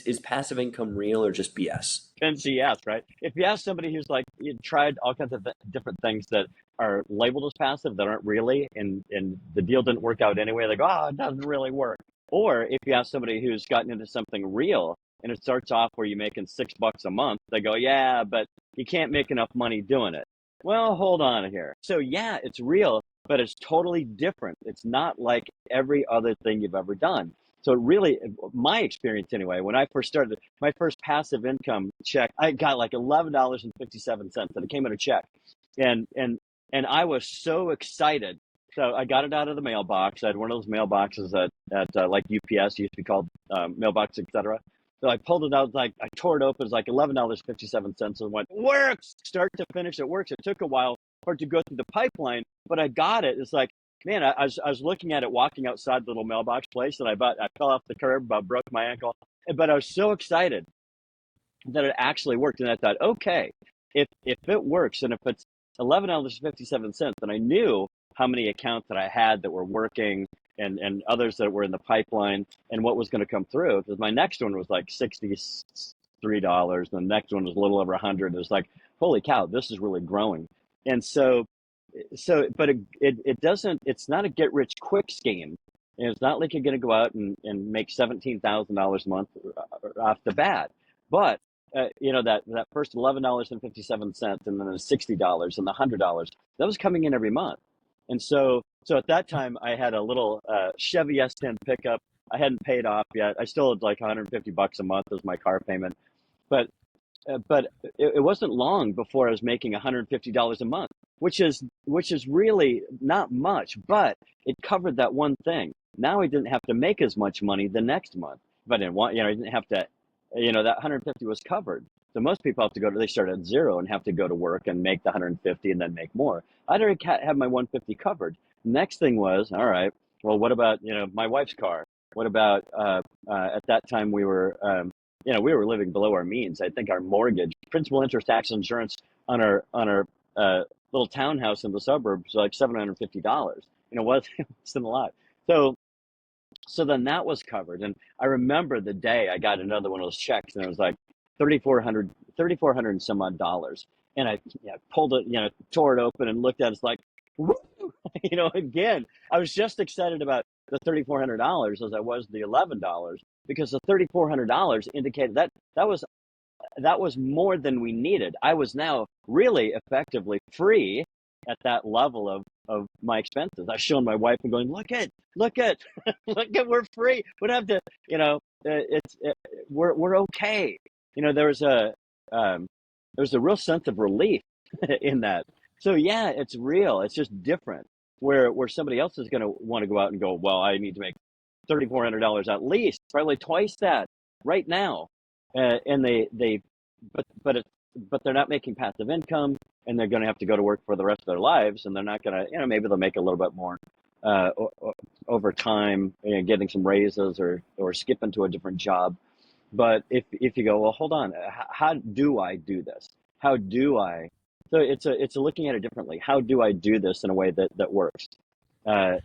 is passive income real or just BS? And so yes, right? If you ask somebody who's like you tried all kinds of different things that are labeled as passive that aren't really, and the deal didn't work out anyway, they go, oh, it doesn't really work. Or if you ask somebody who's gotten into something real and it starts off where you're making $6 a month, they go, yeah, but you can't make enough money doing it. Well, hold on here. So yeah, it's real, but it's totally different. It's not like every other thing you've ever done. So really, my experience anyway, when I first started, my first passive income check, I got like $11.57, and it came in a check, and and and I was so excited. So I got it out of the mailbox. I had one of those mailboxes at like UPS used to be called mailbox, etc. So I pulled it out, like I tore it open. It was like $11.57, and went, works, start to finish. It works. It took a while for it to go through the pipeline, but I got it. It's like, man, I was looking at it walking outside the little mailbox place, and I fell off the curb, about broke my ankle. But I was so excited that it actually worked, and I thought, okay, if it works, and if it's $11.57, then I knew how many accounts that I had that were working, and others that were in the pipeline, and what was going to come through. Because my next one was like $63, and the next one was a little over 100. It was like, holy cow, this is really growing. And but it doesn't, it's not a get rich quick scheme. And it's not like you're going to go out and make $17,000 a month off the bat. But, that first $11.57, and then the $60 and the $100, that was coming in every month. And so at that time, I had a little Chevy S10 pickup. I hadn't paid off yet. I still had like $150 a month as my car payment. But it wasn't long before I was making $150 a month, which is really not much, but it covered that one thing. Now I didn't have to make as much money the next month. If I didn't want, I didn't have to, that 150 was covered. So most people have to they start at zero and have to go to work and make the 150 and then make more. I'd already have my 150 covered. Next thing was, all right, well, what about, my wife's car? What about, at that time we were, we were living below our means. I think our mortgage, principal, interest, tax, insurance on our little townhouse in the suburbs was like $750. It wasn't a lot. So then that was covered. And I remember the day I got another one of those checks, and it was like 3,400 and some odd dollars. And I pulled it, tore it open and looked at it. It's like, woo! Again, I was just excited about the $3,400 as I was the $11, because the $3,400 indicated that was more than we needed. I was now really effectively free at that level of my expenses. I showed my wife and going, look at, look at, we're free. We don't have to, we're okay. There was a real sense of relief in that. So yeah, it's real. It's just different. Where somebody else is going to want to go out and go, well, I need to make $3,400 at least, probably twice that right now, and but they're not making passive income, and they're going to have to go to work for the rest of their lives, and they're not going to, maybe they'll make a little bit more over time, getting some raises or skip into a different job. But if you go, well, hold on, how do I do this? How do I? So it's looking at it differently. How do I do this in a way that works? I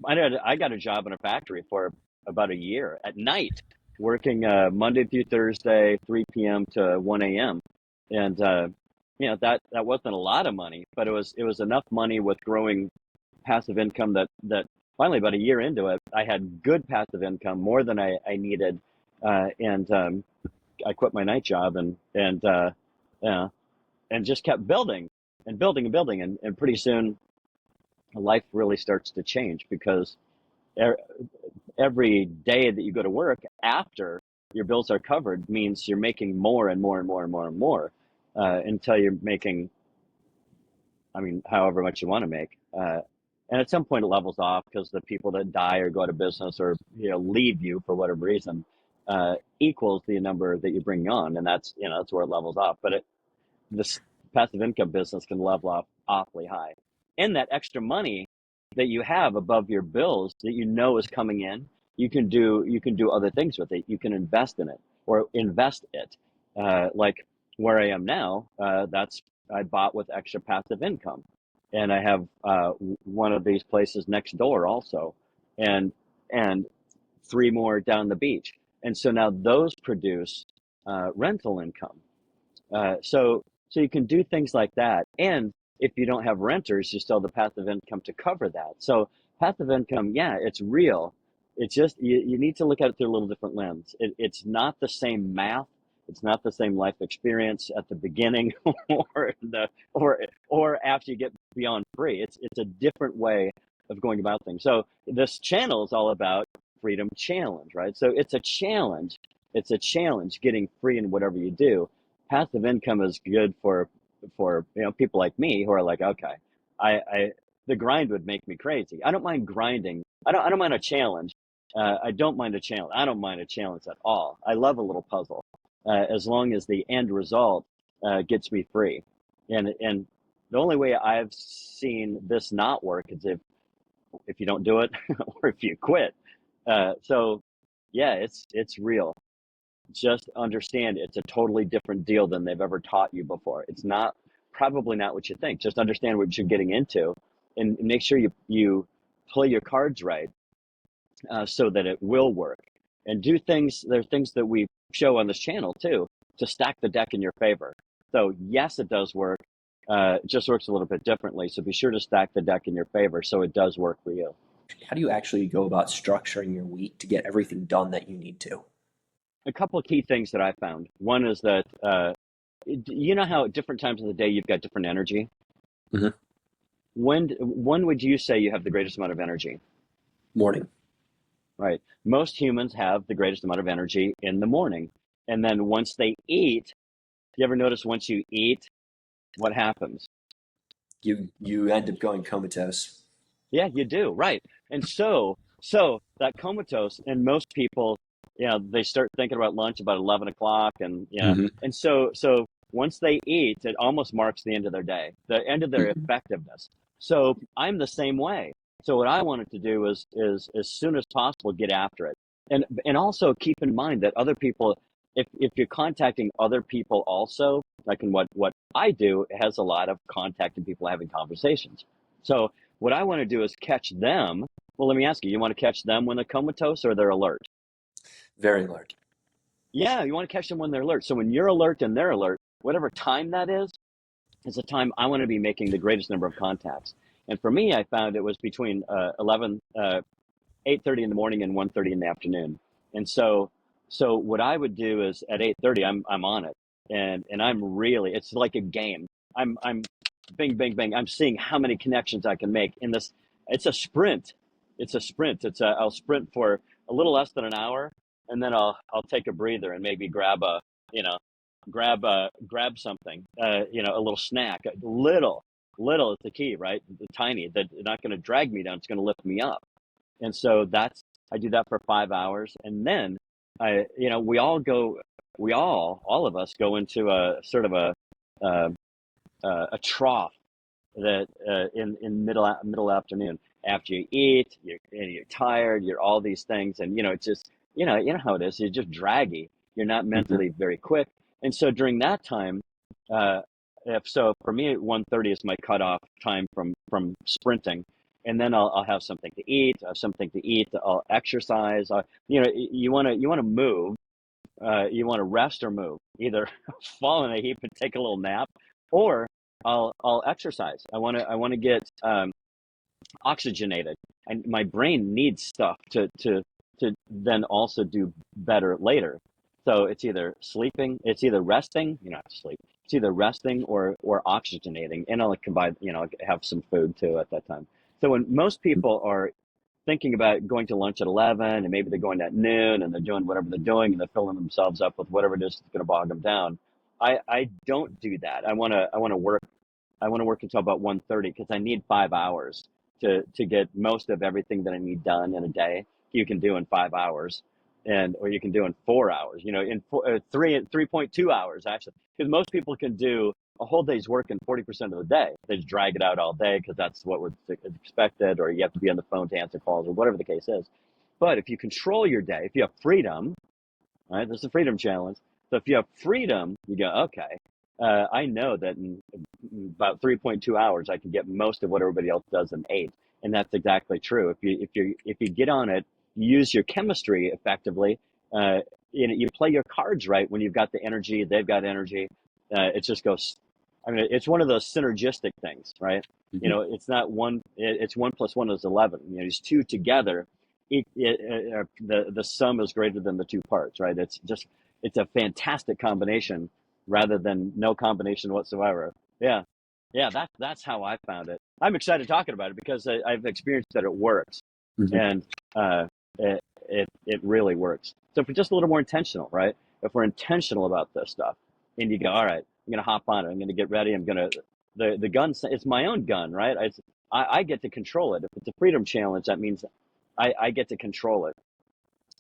got a job in a factory for about a year at night, working Monday through Thursday, 3 p.m. to 1 a.m. And that wasn't a lot of money, but it was enough money with growing passive income that finally, about a year into it, I had good passive income, more than I needed, and I quit my night job and just kept building and building and building, and pretty soon life really starts to change, because every day that you go to work after your bills are covered means you're making more and more and more and more and more, until you're making, however much you want to make. And at some point it levels off, because the people that die or go out of business or leave you for whatever reason equals the number that you bring on, and that's where it levels off. But this passive income business can level off awfully high, and that extra money that you have above your bills that is coming in, you can do other things with it. You can invest in it, or invest it, like where I am now. I bought with extra passive income, and I have one of these places next door also, and 3 more down the beach. And so now those produce rental income. So you can do things like that. And if you don't have renters, you still have the passive income to cover that. So passive income, yeah, it's real. It's just you need to look at it through a little different lens. It's not the same math. It's not the same life experience at the beginning or or after you get beyond free. It's a different way of going about things. So this channel is all about freedom challenge, right? So it's a challenge. It's a challenge getting free in whatever you do. Passive income is good for people like me who are like, okay, I the grind would make me crazy. I don't mind grinding. I don't mind a challenge. I don't mind a challenge. I don't mind a challenge at all. I love a little puzzle, as long as the end result gets me free. And the only way I've seen this not work is if you don't do it or if you quit. So yeah, it's real. Just understand it's a totally different deal than they've ever taught you before. It's not probably not what you think. Just understand what you're getting into and make sure you play your cards right, so that it will work. And do things, there are things that we show on this channel too, to stack the deck in your favor. So yes, it does work. It just works a little bit differently. So be sure to stack the deck in your favor so it does work for you. How do you actually go about structuring your week to get everything done that you need to? A couple of key things that I found. One is that, you know how at different times of the day you've got different energy? Mhm. When would you say you have the greatest amount of energy? Morning. Right. Most humans have the greatest amount of energy in the morning. And then once they eat, you ever notice once you eat, what happens? You end up going comatose. Yeah, you do. Right. And so that comatose, and most people, they start thinking about lunch about 11 o'clock, and Hmm. and so once they eat, it almost marks the end of their day, the end of their Hmm. effectiveness. So I'm the same way. So what I wanted to do is as soon as possible get after it, and also keep in mind that other people, if you're contacting other people also, like in what I do, it has a lot of contacting people, having conversations. So what I want to do is catch them. Well, let me ask you, you want to catch them when they're comatose or they're alert? Very alert. Yeah, you want to catch them when they're alert. So when you're alert and they're alert, whatever time that is the time I want to be making the greatest number of contacts. And for me, I found it was between 8:30 in the morning and 1:30 in the afternoon. And so what I would do is at 8:30, I'm on it, and I'm really, it's like a game. I'm bing bing bing. I'm seeing how many connections I can make in this. It's a sprint. It's a sprint. I'll sprint for a little less than an hour, and then I'll take a breather and maybe you know grab something, a little snack, a little is the key, right? The tiny, that not going to drag me down. It's going to lift me up. And so I do that for 5 hours. And then all of us go into a sort of uh, a trough that in middle afternoon, after you eat, you're tired, you're all these things. And, it's just, you know how it is. You're just draggy. You're not Hmm. mentally very quick. And so during that time, uh, if so, for me, 1:30 is my cutoff time from sprinting, and then I'll have something to eat. I have something to eat. I'll exercise. You want to move. You want to rest or move. Either fall in a heap and take a little nap, or I'll exercise. I want to get oxygenated, and my brain needs stuff to then also do better later. So it's either resting, you don't have to sleep. It's either resting or oxygenating, and I'll combine, have some food too at that time. So when most people are thinking about going to lunch at 11, and maybe they're going at noon, and they're doing whatever they're doing, and they're filling themselves up with whatever it is that's going to bog them down, I don't do that. I want to work until about 1:30, because I need 5 hours to get most of everything that I need done in a day. You can do in 5 hours, or you can do in 4 hours. In 3.2 hours actually, because most people can do a whole day's work in 40% of the day. They just drag it out all day because that's what was expected, or you have to be on the phone to answer calls, or whatever the case is. But if you control your day, if you have freedom, right? There's a freedom challenge. So if you have freedom, you go, okay, I know that in about 3.2 hours, I can get most of what everybody else does in 8. And that's exactly true. If you get on it, use your chemistry effectively, uh, you play your cards right when you've got the energy, they've got energy. It just goes. I mean, it's one of those synergistic things, right? Hmm. It's not one. It's one plus one is 11. These two together, the sum is greater than the two parts, right? It's a fantastic combination rather than no combination whatsoever. Yeah, yeah. That's how I found it. I'm excited talking about it because I've experienced that it works, Hmm. and uh, it really works. So if we're just a little more intentional, right? If we're intentional about this stuff, and you go, all right, I'm gonna hop on it. I'm gonna get ready. I'm gonna the gun. It's my own gun, right? I get to control it. If it's a freedom challenge, that means I get to control it.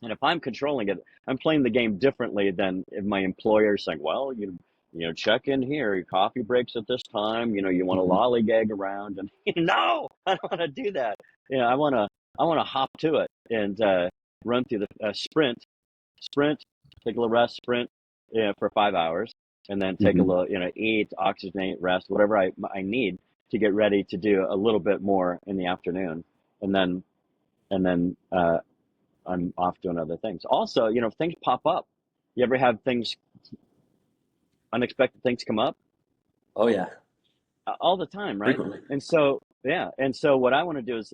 And if I'm controlling it, I'm playing the game differently than if my employer's saying, well, check in here. Your coffee breaks at this time. You want to Hmm. lollygag around, and no, I don't want to do that. I want to hop to it and run through the sprint, take a little rest, sprint, for 5 hours, and then take a Hmm. little, eat, oxygenate, rest, whatever I need to get ready to do a little bit more in the afternoon, and then I'm off doing other things. Also, things pop up. You ever have unexpected things come up? Oh yeah, All the time, right? frequently. And so, yeah. And so what I want to do is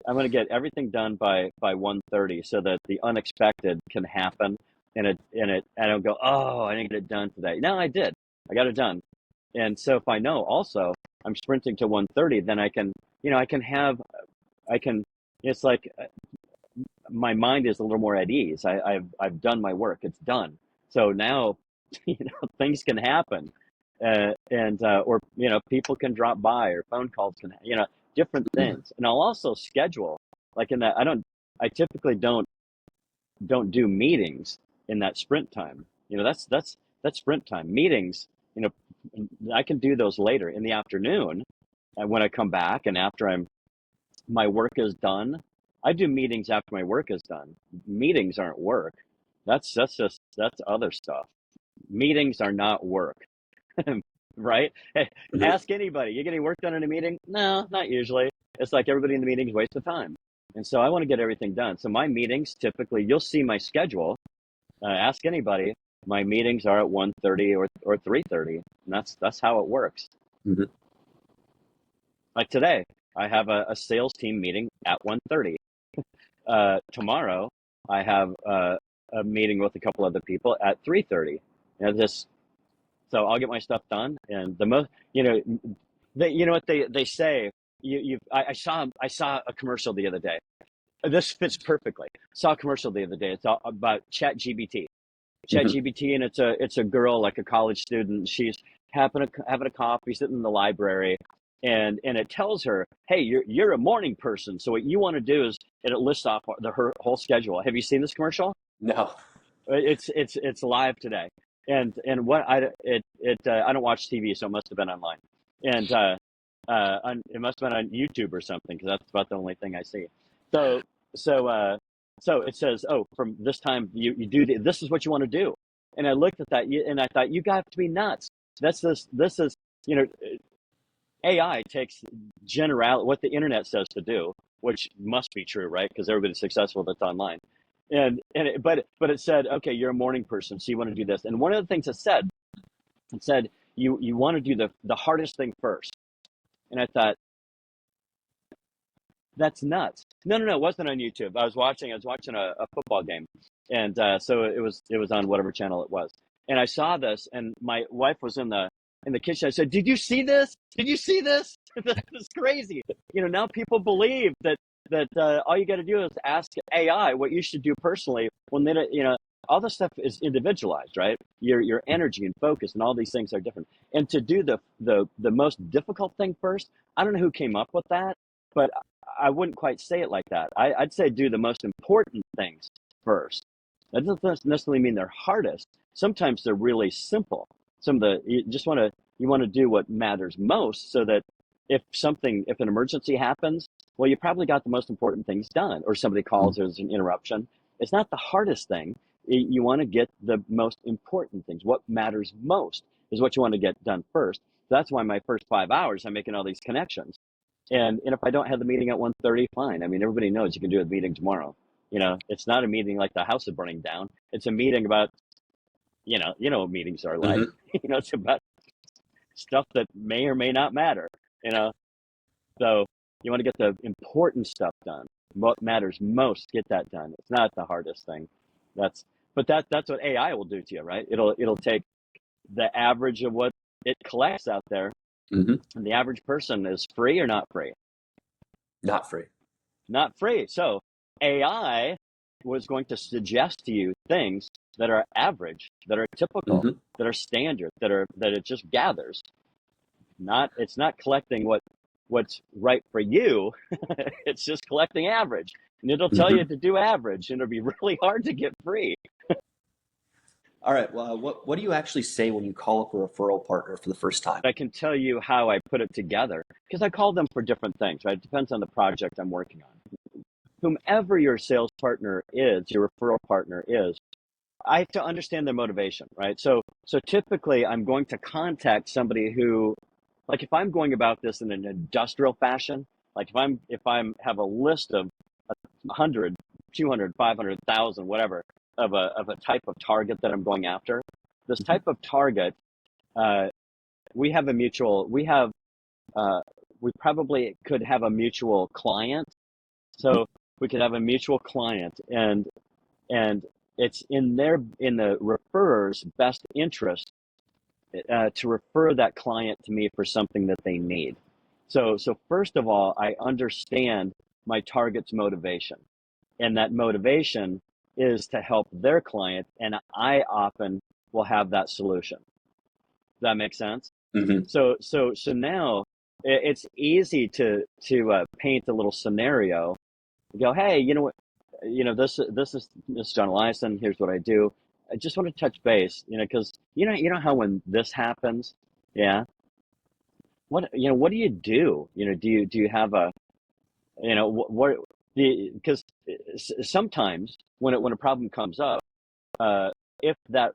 I'm going to get everything done by 1:30 so that the unexpected can happen. And I don't go, oh, I didn't get it done today. No, I did. I got it done. And so if I know also I'm sprinting to 1:30, then I can, it's like my mind is a little more at ease. I've done my work. It's done. So now, things can happen, and or people can drop by, or phone calls can, different Mhm. things. And I'll also schedule, like in that. I typically don't do meetings in that sprint time. That's sprint time. Meetings, you know, I can do those later in the afternoon, when I come back and after my work is done. I do meetings after my work is done. Meetings aren't work. That's other stuff. Meetings are not work, right? Hey, Mhm. ask anybody. You get any work done in a meeting? No, not usually. It's like everybody in the meeting is a waste of time. And so I want to get everything done. So my meetings typically, you'll see my schedule. Ask anybody. My meetings are at 1:30 or 3:30, and that's how it works. Mhm. Like today, I have a sales team meeting at 1:30. Tomorrow, I have a meeting with a couple other people at 3:30. Just so I'll get my stuff done. And the most, you know what they say. I saw a commercial the other day. This fits perfectly. Saw a commercial the other day. It's all about ChatGPT. Mhm. ChatGPT, and it's a girl, like a college student. She's having a coffee, sitting in the library, and it tells her, "Hey, you're a morning person. So what you want to do is," and it lists off her whole schedule. Have you seen this commercial? No. It's live today, and what I don't watch TV, so it must have been online, and it must have been on YouTube or something, because that's about the only thing I see. So so uh, so it says, oh, from this time you do this is what you want to do, and I looked at that, and I thought, you got to be nuts. This is you know AI takes what the internet says to do, which must be true, right? Because everybody's successful that's online. But it said, okay, you're a morning person, so you want to do this. And one of the things it said you want to do the hardest thing first. And I thought, that's nuts. No, no, no, it wasn't on YouTube. I was watching a football game, and so it was on whatever channel it was. And I saw this, and my wife was in the kitchen. I said, "Did you see this? Did you see this? This is crazy." Now people believe that all you got to do is ask AI what you should do personally, when they don't. All this stuff is individualized, right? Your energy and focus and all these things are different. And to do the most difficult thing first, I don't know who came up with that, but I wouldn't quite say it like that. I'd say do the most important things first. That doesn't necessarily mean they're hardest. Sometimes they're really simple. You want to do what matters most, so that if an emergency happens, well, you probably got the most important things done, or somebody calls, Mhm. there's an interruption. It's not the hardest thing. You want to get the most important things. What matters most is what you want to get done first. That's why my first 5 hours, I'm making all these connections. And if I don't have the meeting at 1:30, fine. I mean, everybody knows you can do a meeting tomorrow. It's not a meeting like the house is burning down. It's a meeting about, what meetings are like. Hmm. It's about stuff that may or may not matter, you know. So you want to get the important stuff done. What matters most, get that done. It's not the hardest thing. That's that's what AI will do to you, right? It'll take the average of what it collects out there, Hmm. and the average person is free or not free? Not free. Not free. So AI was going to suggest to you things that are average, that are typical, Hmm. that are standard, that it just gathers. It's not collecting what's right for you. It's just collecting average. And it'll tell you Hmm. to do average, and it'll be really hard to get free. All right. Well, what do you actually say when you call up a referral partner for the first time? I can tell you how I put it together because I call them for different things, right? It depends on the project I'm working on. Whomever your sales partner is, your referral partner is, I have to understand their motivation, right? So typically I'm going to contact somebody who, like if I'm going about this in an industrial fashion, like if I'm have a list of 100, 200, 500,000, whatever, of a type of target that I'm going after, this Mhm. type of target, uh, we have a mutual, uh, we probably could have a mutual client. So we could have a mutual client, and it's in the referrer's best interest to refer that client to me for something that they need. So first of all, I understand my target's motivation, and that motivation is to help their client, and I often will have that solution. Does that make sense? Mhm. So now it's easy to paint a little scenario. Go, hey, you know what? This is John Eliason. Here's what I do. I just want to touch base, because you know how when this happens, yeah. What do you do? Do you have a, what? Because sometimes when a problem comes up, uh, if that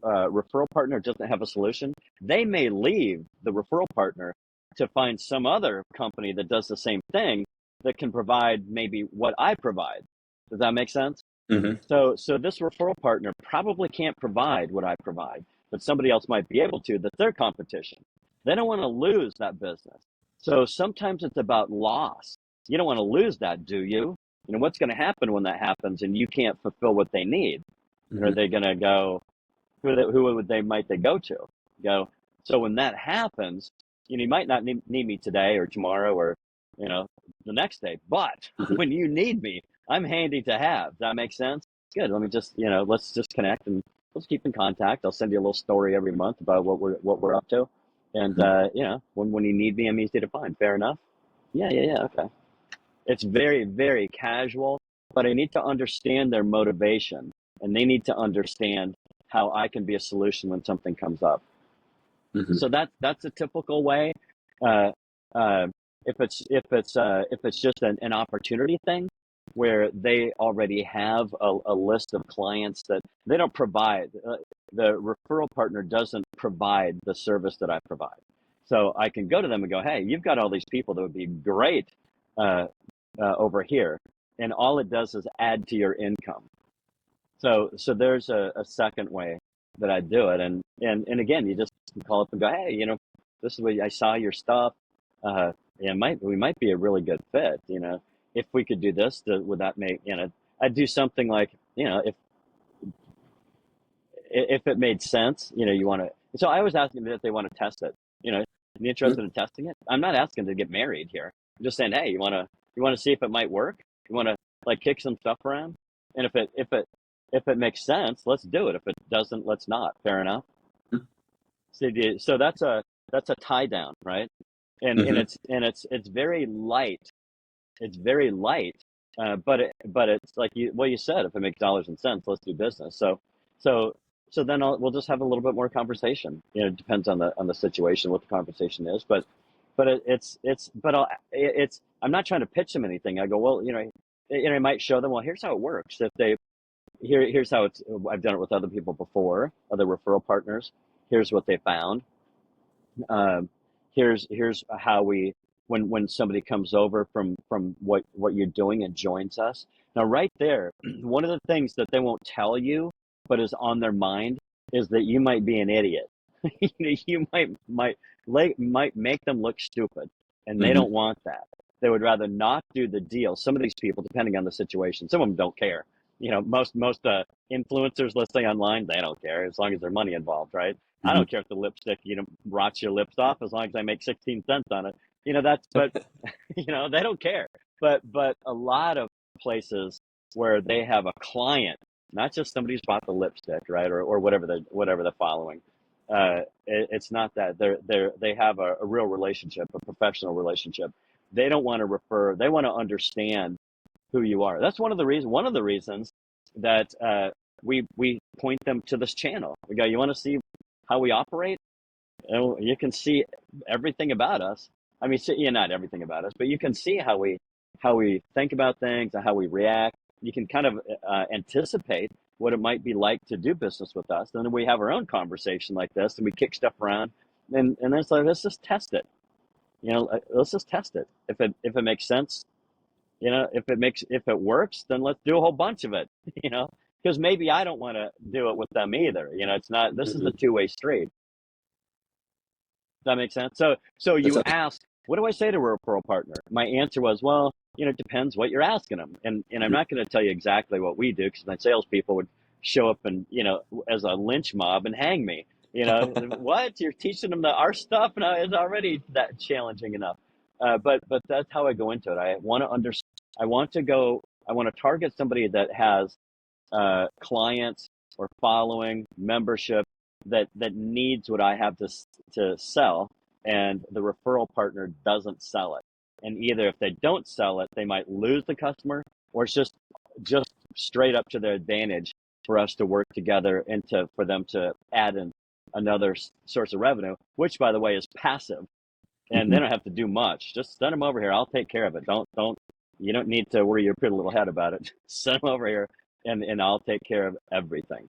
referral partner doesn't have a solution, they may leave the referral partner to find some other company that does the same thing that can provide maybe what I provide. Does that make sense? Mhm. So this referral partner probably can't provide what I provide, but somebody else might be able to, that's their competition. They don't want to lose that business. So sometimes it's about loss. You don't want to lose that, do you? What's going to happen when that happens and you can't fulfill what they need? Are Mhm. they going to go, might they go to? Go. So when that happens, you might not need me today or tomorrow or, you know, the next day, but Mhm. when you need me, I'm handy to have. Does that make sense? Good. Let me just, let's just connect and let's keep in contact. I'll send you a little story every month about what we're up to. And, Mhm. when you need me, I'm easy to find. Fair enough. Yeah. Yeah. Yeah. Okay. It's very, very casual, but I need to understand their motivation, and they need to understand how I can be a solution when something comes up. Mhm. So that's a typical way. Uh, uh, if it's just an opportunity thing where they already have a list of clients that they don't provide, the referral partner doesn't provide the service that I provide. So I can go to them and go, hey, you've got all these people that would be great uh, over here, and all it does is add to your income. So there's a second way that I do it, and again, you just call up and go, hey, this is what I saw your stuff. We might be a really good fit. If we could do this, would that make I'd do something like if it made sense. You want to. So I was asking them if they want to test it. You Mhm. interested in testing it? I'm not asking to get married here. I'm just saying, hey, you want to see if it might work? You want to like kick some stuff around? And if it makes sense, let's do it. If it doesn't, let's not. Fair enough. So that's a tie down, right? And Mhm. it's very light. It's very light, but it's like you said. If it makes dollars and cents, let's do business. So so then we'll just have a little bit more conversation. It depends on the situation, what the conversation is. But it's but it's I'm not trying to pitch them anything. I go, well, I might show them. Well, here's how it works. If they here's how it's. I've done it with other people before, other referral partners. Here's what they found. Um, here's how we when somebody comes over from what you're doing and joins us. Now, right there, one of the things that they won't tell you, but is on their mind, is that you might be an idiot. You might make them look stupid, and they Hmm. don't want that. They would rather not do the deal. Some of these people, depending on the situation, some of them don't care. Most influencers, let's say online, they don't care as long as there's money involved, right? I Hmm. don't care if the lipstick, rots your lips off as long as I make 16 cents on it. That's but they don't care. But a lot of places where they have a client, not just somebody who's bought the lipstick, right, or whatever they're following. It's not that they have a real relationship, a professional relationship. They don't want to refer. They want to understand who you are. That's one of the reasons. One of the reasons that we point them to this channel. We go, you want to see how we operate? You can see everything about us. I mean, not everything about us, but you can see how we think about things and how we react. You can kind of anticipate what it might be like to do business with us. And then we have our own conversation like this, and we kick stuff around, and then it's like, let's just test it. Let's just test it. If it makes sense, if it works, then let's do a whole bunch of it. Because maybe I don't want to do it with them either. It's not. This is a Hmm. two-way street. That makes sense. So That's you asked, what do I say to a referral partner? My answer was, well, it depends what you're asking them, and I'm mhm. not going to tell you exactly what we do because my salespeople would show up and as a lynch mob and hang me. What you're teaching them our stuff now is already that challenging enough. But that's how I go into it. I want to understand. I want to go. I want to target somebody that has clients or following membership that needs what I have to sell, and the referral partner doesn't sell it. And either if they don't sell it, they might lose the customer, or it's just straight up to their advantage for us to work together and for them to add in another source of revenue, which by the way is passive, and they Mhm. don't have to do much. Just send them over here. I'll take care of it. Don't you don't need to worry your pretty little head about it. Send them over here, and I'll take care of everything.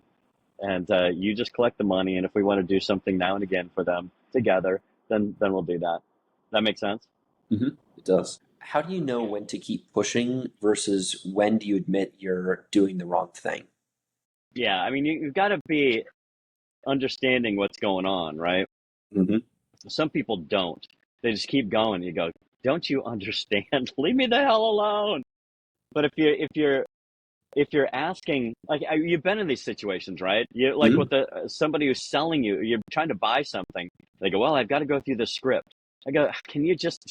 And you just collect the money. And if we want to do something now and again for them together, then we'll do that. That makes sense. Mhm. It does. How do you know when to keep pushing versus when do you admit you're doing the wrong thing? Yeah, I mean you've got to be understanding what's going on, right? Hmm. Some people don't. They just keep going. You go, don't you understand? Leave me the hell alone. But if you're asking, like you've been in these situations, right? You like Hmm. with somebody who's selling you, you're trying to buy something. They go, well, I've got to go through the script. I go, can you just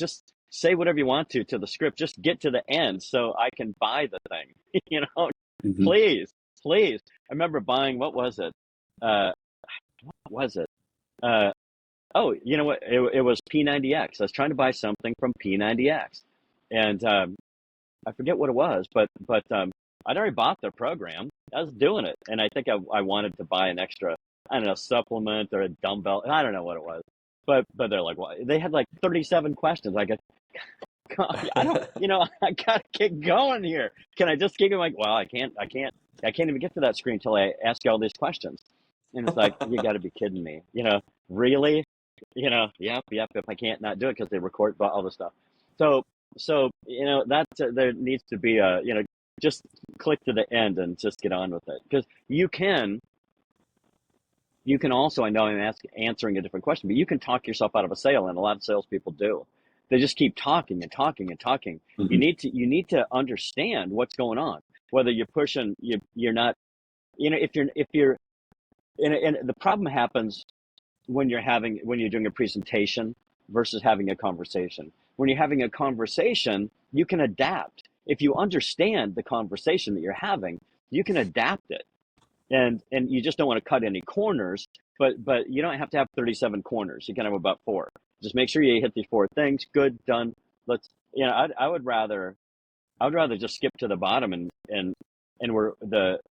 say whatever you want to the script? Just get to the end so I can buy the thing. Hmm. Please, please. I remember buying, what was it? What was it? Uh, oh, you know what? It was P90X. I was trying to buy something from P90X, and I forget what it was, but I'd already bought the program. I was doing it, and I think I wanted to buy an extra, I don't know, supplement or a dumbbell. I don't know what it was, but they're like, well, they had like 37 questions. I go, God, I don't, I gotta get going here. Can I just keep it like, well, I can't even get to that screen until I ask you all these questions. And it's like, you got to be kidding me. Really? Yep. I can't not do it because they record all this stuff. So, that there needs to be just click to the end and just get on with it. Because you can also, I know I'm answering a different question, but you can talk yourself out of a sale, and a lot of salespeople do. They just keep talking and talking and talking. You Hmm. need to understand what's going on. Whether you're pushing, you're not. If you're, and the problem happens when you're doing a presentation versus having a conversation. When you're having a conversation, you can adapt. If you understand the conversation that you're having, you can adapt it, and you just don't want to cut any corners, but you don't have to have 37 corners. You can have about four. Just make sure you hit these four things. Good, done. Let's. I would rather just skip to the bottom, and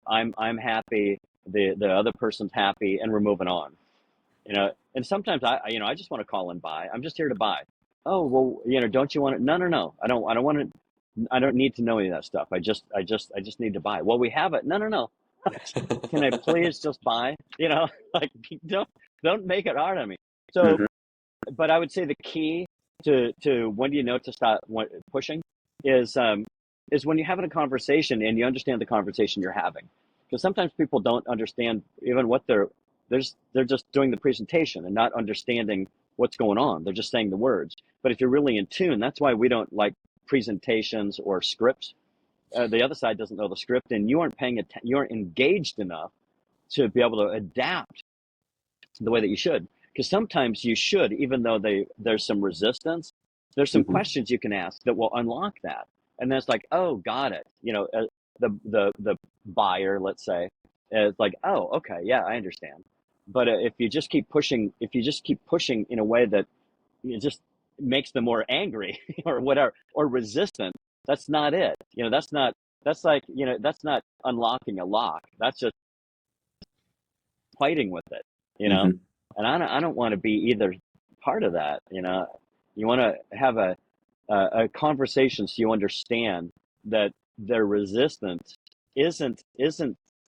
I'm happy, the other person's happy, and we're moving on. And sometimes I just want to call and buy. I'm just here to buy. Oh, well, don't you want it? No, no, no. I don't want to. I don't need to know any of that stuff. I just need to buy. Well, we have it. No, no, no. Can I please just buy? Like, don't make it hard on me. So, Hmm. but I would say the key to when do you know to stop pushing is when you're having a conversation and you understand the conversation you're having. Because sometimes people don't understand even what they're just doing the presentation and not understanding what's going on. They're just saying the words. But if you're really in tune, that's why we don't like presentations or scripts. The other side doesn't know the script, and you aren't you aren't engaged enough to be able to adapt the way that you should. Because sometimes you should, even though there's some resistance, there's some Hmm. questions you can ask that will unlock that. And then it's like, oh, got it. The buyer, let's say, is like, oh, okay, yeah, I understand. But if you just keep pushing in a way that it just makes them more angry or whatever, or resistant, that's not it. That's like, that's not unlocking a lock. That's just fighting with it, you know? Hmm. And I don't want to be either part of that, you know? You want to have a conversation so you understand that their resistance isn't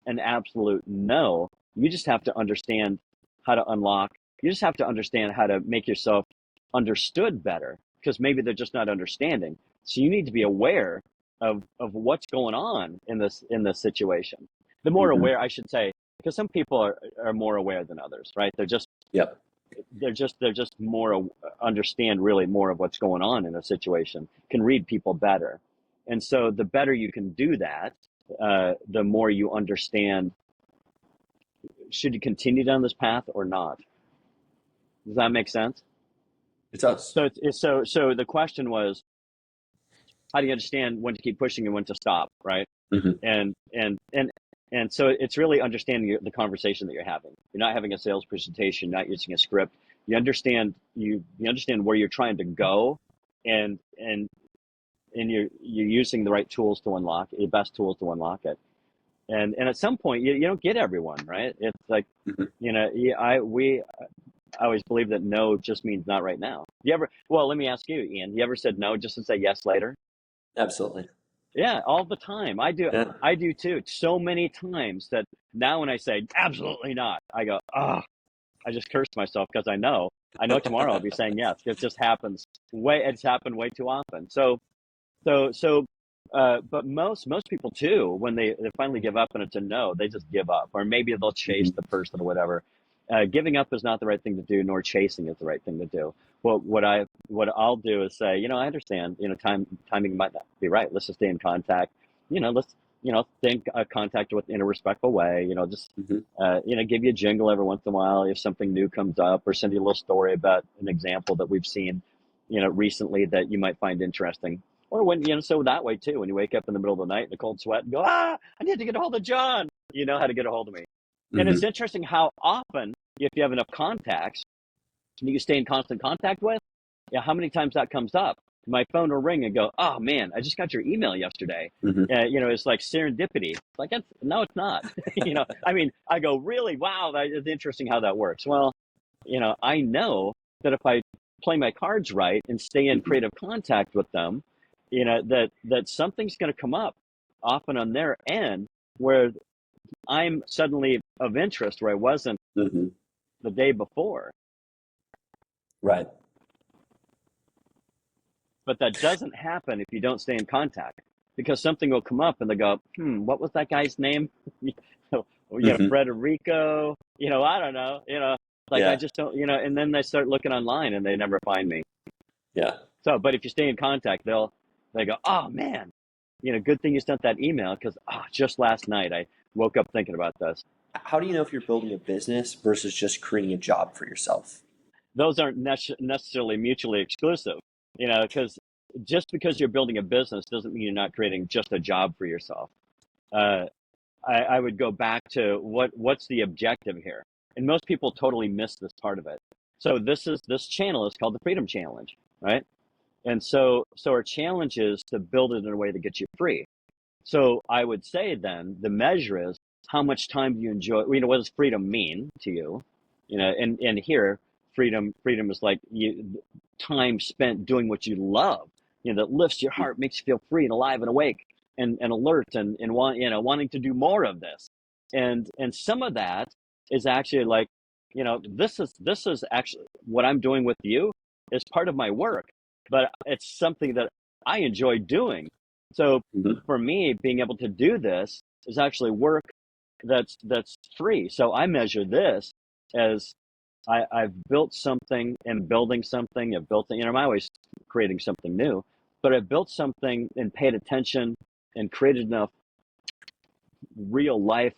an absolute no. You just have to understand how to unlock. You just have to understand how to make yourself understood better because maybe they're just not understanding. So you need to be aware of what's going on in this situation. The more Hmm. aware, I should say, because some people are more aware than others, right? Yep. They're just more understand really more of what's going on in a situation, can read people better. And so the better you can do that, the more you understand, should you continue down this path or not? Does that make sense? It does. So the question was, how do you understand when to keep pushing and when to stop, right? Hmm. and and and and so it's really understanding the conversation that you're having. You're not having a sales presentation, not using a script. You understand where you're trying to go, and you're using the right tools to unlock the best tools to unlock it. And at some point, you don't get everyone right. It's like, Hmm. I always believe that no just means not right now. You ever? Well, let me ask you, Ian. You ever said no just to say yes later? Absolutely. Yeah, all the time. Yeah. I do too. So many times that now when I say absolutely not, I go, oh, I just cursed myself because I know tomorrow I'll be saying yes. It just happens it's happened way too often. But most people too, when they finally give up and it's a no, they just give up, or maybe they'll chase Hmm. the person or whatever. Giving up is not the right thing to do, nor chasing is the right thing to do. Well, what I'll do is say, I understand, timing might not be right. Let's just stay in contact. Let's stay in contact in a respectful way. Just Hmm. give you a jingle every once in a while if something new comes up, or send you a little story about an example that we've seen, recently that you might find interesting. Or when, so that way too, when you wake up in the middle of the night in a cold sweat and go, I need to get a hold of John, you know how to get a hold of me. And it's Hmm. interesting how often, if you have enough contacts that you stay in constant contact with, how many times that comes up. My phone will ring and go, oh man, I just got your email yesterday. Hmm. It's like serendipity. It's like, no, it's not. I go, really? Wow, that is interesting how that works. Well, I know that if I play my cards right and stay in Hmm. creative contact with them, that something's going to come up often on their end where I'm suddenly of interest where I wasn't Hmm. the day before. Right. But that doesn't happen if you don't stay in contact, because something will come up and they go, what was that guy's name? Hmm. Frederico, I don't know, like I Yeah. just don't, and then they start looking online and they never find me. Yeah. So, but if you stay in contact, they go, oh man, good thing you sent that email because just last night I woke up thinking about this. How do you know if you're building a business versus just creating a job for yourself? Those aren't necessarily mutually exclusive, because just because you're building a business doesn't mean you're not creating just a job for yourself. Uh, I would go back to what's the objective here, and most people totally miss this part of it. So this channel is called the Freedom Challenge, right? And so our challenge is to build it in a way that gets you free. So I would say then the measure is how much time do you enjoy, what does freedom mean to you? And here freedom is like time spent doing what you love, that lifts your heart, makes you feel free and alive and awake and alert and wanting to do more of this. And some of that is actually like, this is actually what I'm doing with you is part of my work. but it's something that I enjoy doing. So Hmm. for me, being able to do this is actually work that's free. So I measure this as I've built something and building something. I've built, I'm always creating something new, but I've built something and paid attention and created enough real life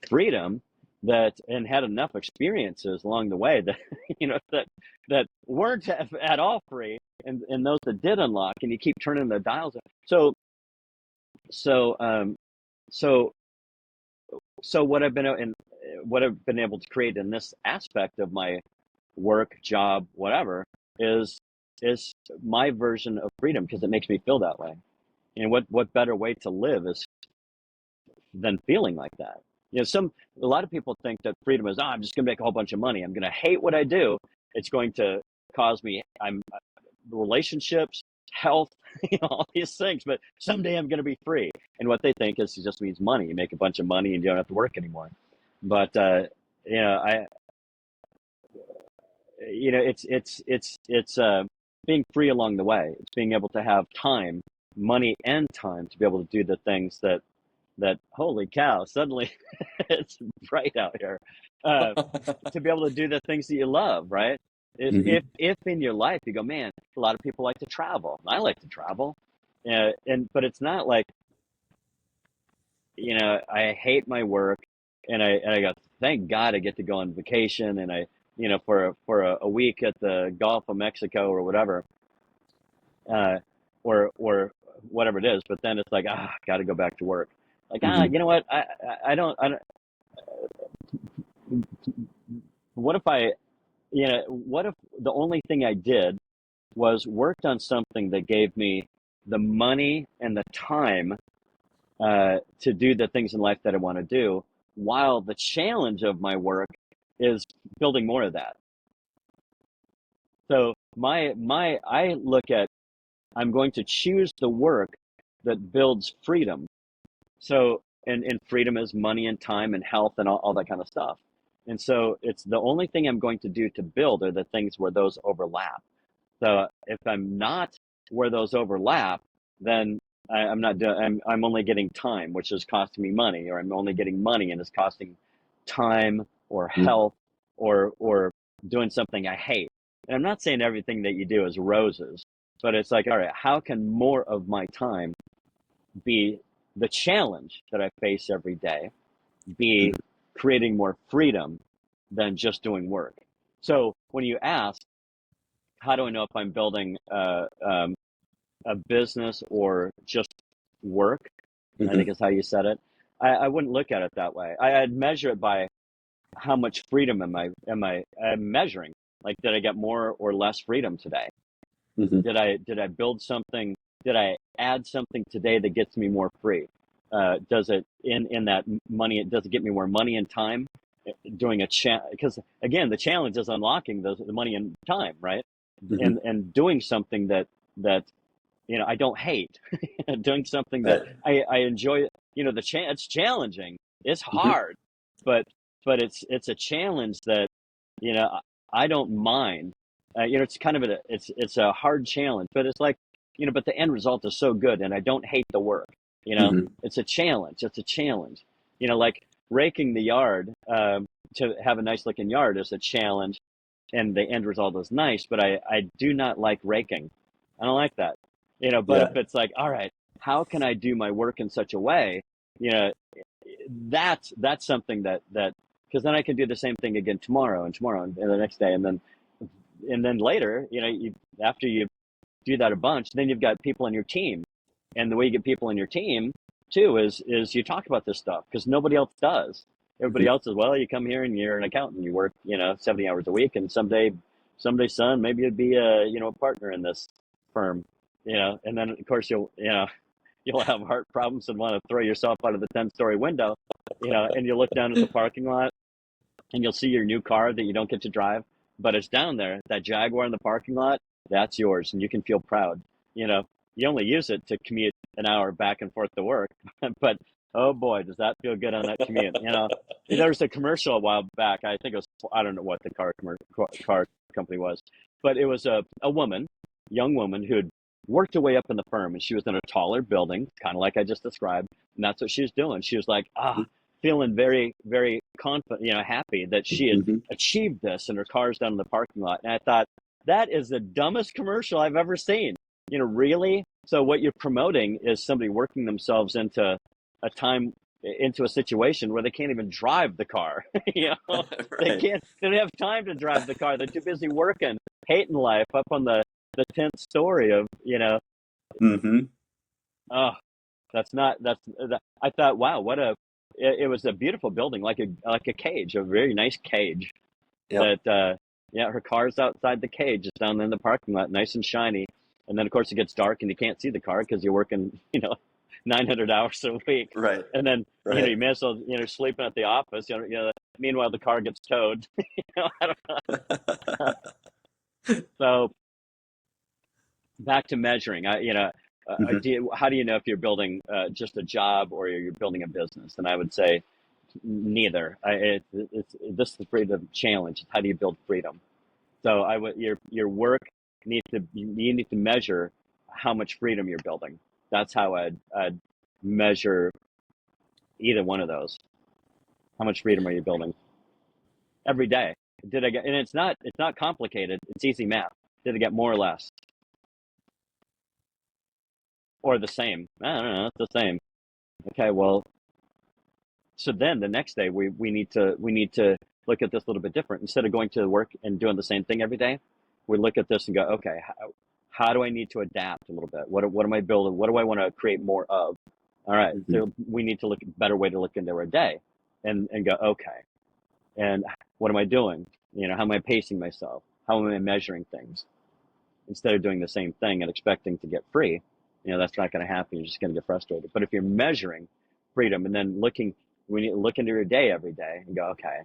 freedom that and had enough experiences along the way that that weren't at all free, and those that did unlock, and you keep turning the dials up. So so um so so what I've been able to create in this aspect of my work, job, whatever, is is my version of freedom, because it makes me feel that way. And what better way to live is than feeling like that? A lot of people think that freedom is, I'm just going to make a whole bunch of money. I'm going to hate what I do. It's going to cause me relationships, health, all these things. But someday I'm going to be free. And what they think is it just means money. You make a bunch of money and you don't have to work anymore. But I it's being free along the way. It's being able to have time, money, and time to be able to do the things that holy cow, suddenly it's bright out here. Uh, to be able to do the things that you love, right? Hmm. If in your life you go, man, a lot of people like to travel. I like to travel, and but it's not like, I hate my work, and I go, thank God I get to go on vacation, and for a week at the Gulf of Mexico or whatever, uh, or whatever it is. But then it's like, got to go back to work. Like, Hmm. you know what? I don't. What if what if the only thing I did was worked on something that gave me the money and the time to do the things in life that I want to do, while the challenge of my work is building more of that. So I look at, I'm going to choose the work that builds freedom. So, and freedom is money and time and health and all that kind of stuff. And so it's the only thing I'm going to do to build are the things where those overlap. So if I'm not where those overlap, then I'm not doing. I'm only getting time, which is costing me money, or I'm only getting money and it's costing time or health, or doing something I hate. And I'm not saying everything that you do is roses, but it's like, all right, how can more of my time be the challenge that I face every day, be creating more freedom than just doing work? So when you ask, how do I know if I'm building a business or just work? I think Hmm. is how you said it. I wouldn't look at it that way. I'd measure it by how much freedom am measuring. Like, did I get more or less freedom today? Hmm. Did I build something? Did I add something today that gets me more free? Does it in that money? Does it get me more money and time? Doing because again, the challenge is unlocking the money and time, right? Hmm. And doing something that I don't hate, doing something that Right. I enjoy. It's challenging, it's Hmm. hard, but it's a challenge that you know I don't mind. It's kind of it's a hard challenge, but it's like, but the end result is so good, and I don't hate the work. Hmm. It's a challenge. It's a challenge. Like raking the yard, to have a nice looking yard is a challenge, and the end result is nice. But I do not like raking. I don't like that. But if Yeah. it's like, all right, how can I do my work in such a way, you know, that's something that because then I can do the same thing again tomorrow and the next day, and then later, after you do that a bunch, then you've got people on your team, and the way you get people on your team too is you talk about this stuff because nobody else does. Everybody Hmm. else is, well, you come here and you're an accountant, you work 70 hours a week, and someday, son, maybe you'd be a partner in this firm, and then of course you'll have heart problems and want to throw yourself out of the 10-story window, and you look down at the parking lot and you'll see your new car that you don't get to drive, but it's down there, that Jaguar in the parking lot, that's yours, and you can feel proud. You know, you only use it to commute an hour back and forth to work, but oh boy, does that feel good on that commute. There was a commercial a while back. I think it was, I don't know what the car company was, but it was a woman. young woman who had worked her way up in the firm, and she was in a taller building, kind of like I just described, and that's what she was doing. She was like, feeling very, very confident, happy that she had Hmm. achieved this, and her car's down in the parking lot. And I thought, that is the dumbest commercial I've ever seen. Really? So what you're promoting is somebody working themselves a time into a situation where they can't even drive the car. They Right. can't. They don't have time to drive the car. They're too busy working, hating life up on the 10th story of. Hmm. Oh, that's not. I thought, wow, what a. It was a beautiful building, like a cage, a very nice cage. Yep. That yeah, her car's outside the cage, it's down in the parking lot, nice and shiny. And then of course it gets dark and you can't see the car because you're working, 900 hours a week. Right. And then Right. you may as well sleeping at the office. Meanwhile the car gets towed. I don't know. So back to measuring. Hmm. How do you know if you're building just a job or you're building a business? And I would say neither. This is the freedom challenge. How do you build freedom? So your work you need to measure how much freedom you're building. That's how I'd measure either one of those. How much freedom are you building every day? Did I get? And it's not complicated. It's easy math. Did I get more or less or the same? I don't know. It's the same. Okay. Well, so then the next day we need to look at this a little bit different. Instead of going to work and doing the same thing every day, we look at this and go, okay, how do I need to adapt a little bit? What am I building? What do I want to create more of? All right, Hmm. so we need to look at a better way to look into our day, and go, okay, and what am I doing? How am I pacing myself? How am I measuring things? Instead of doing the same thing and expecting to get free, that's not going to happen. You're just going to get frustrated. But if you're measuring freedom and then we need to look into your day every day and go, okay.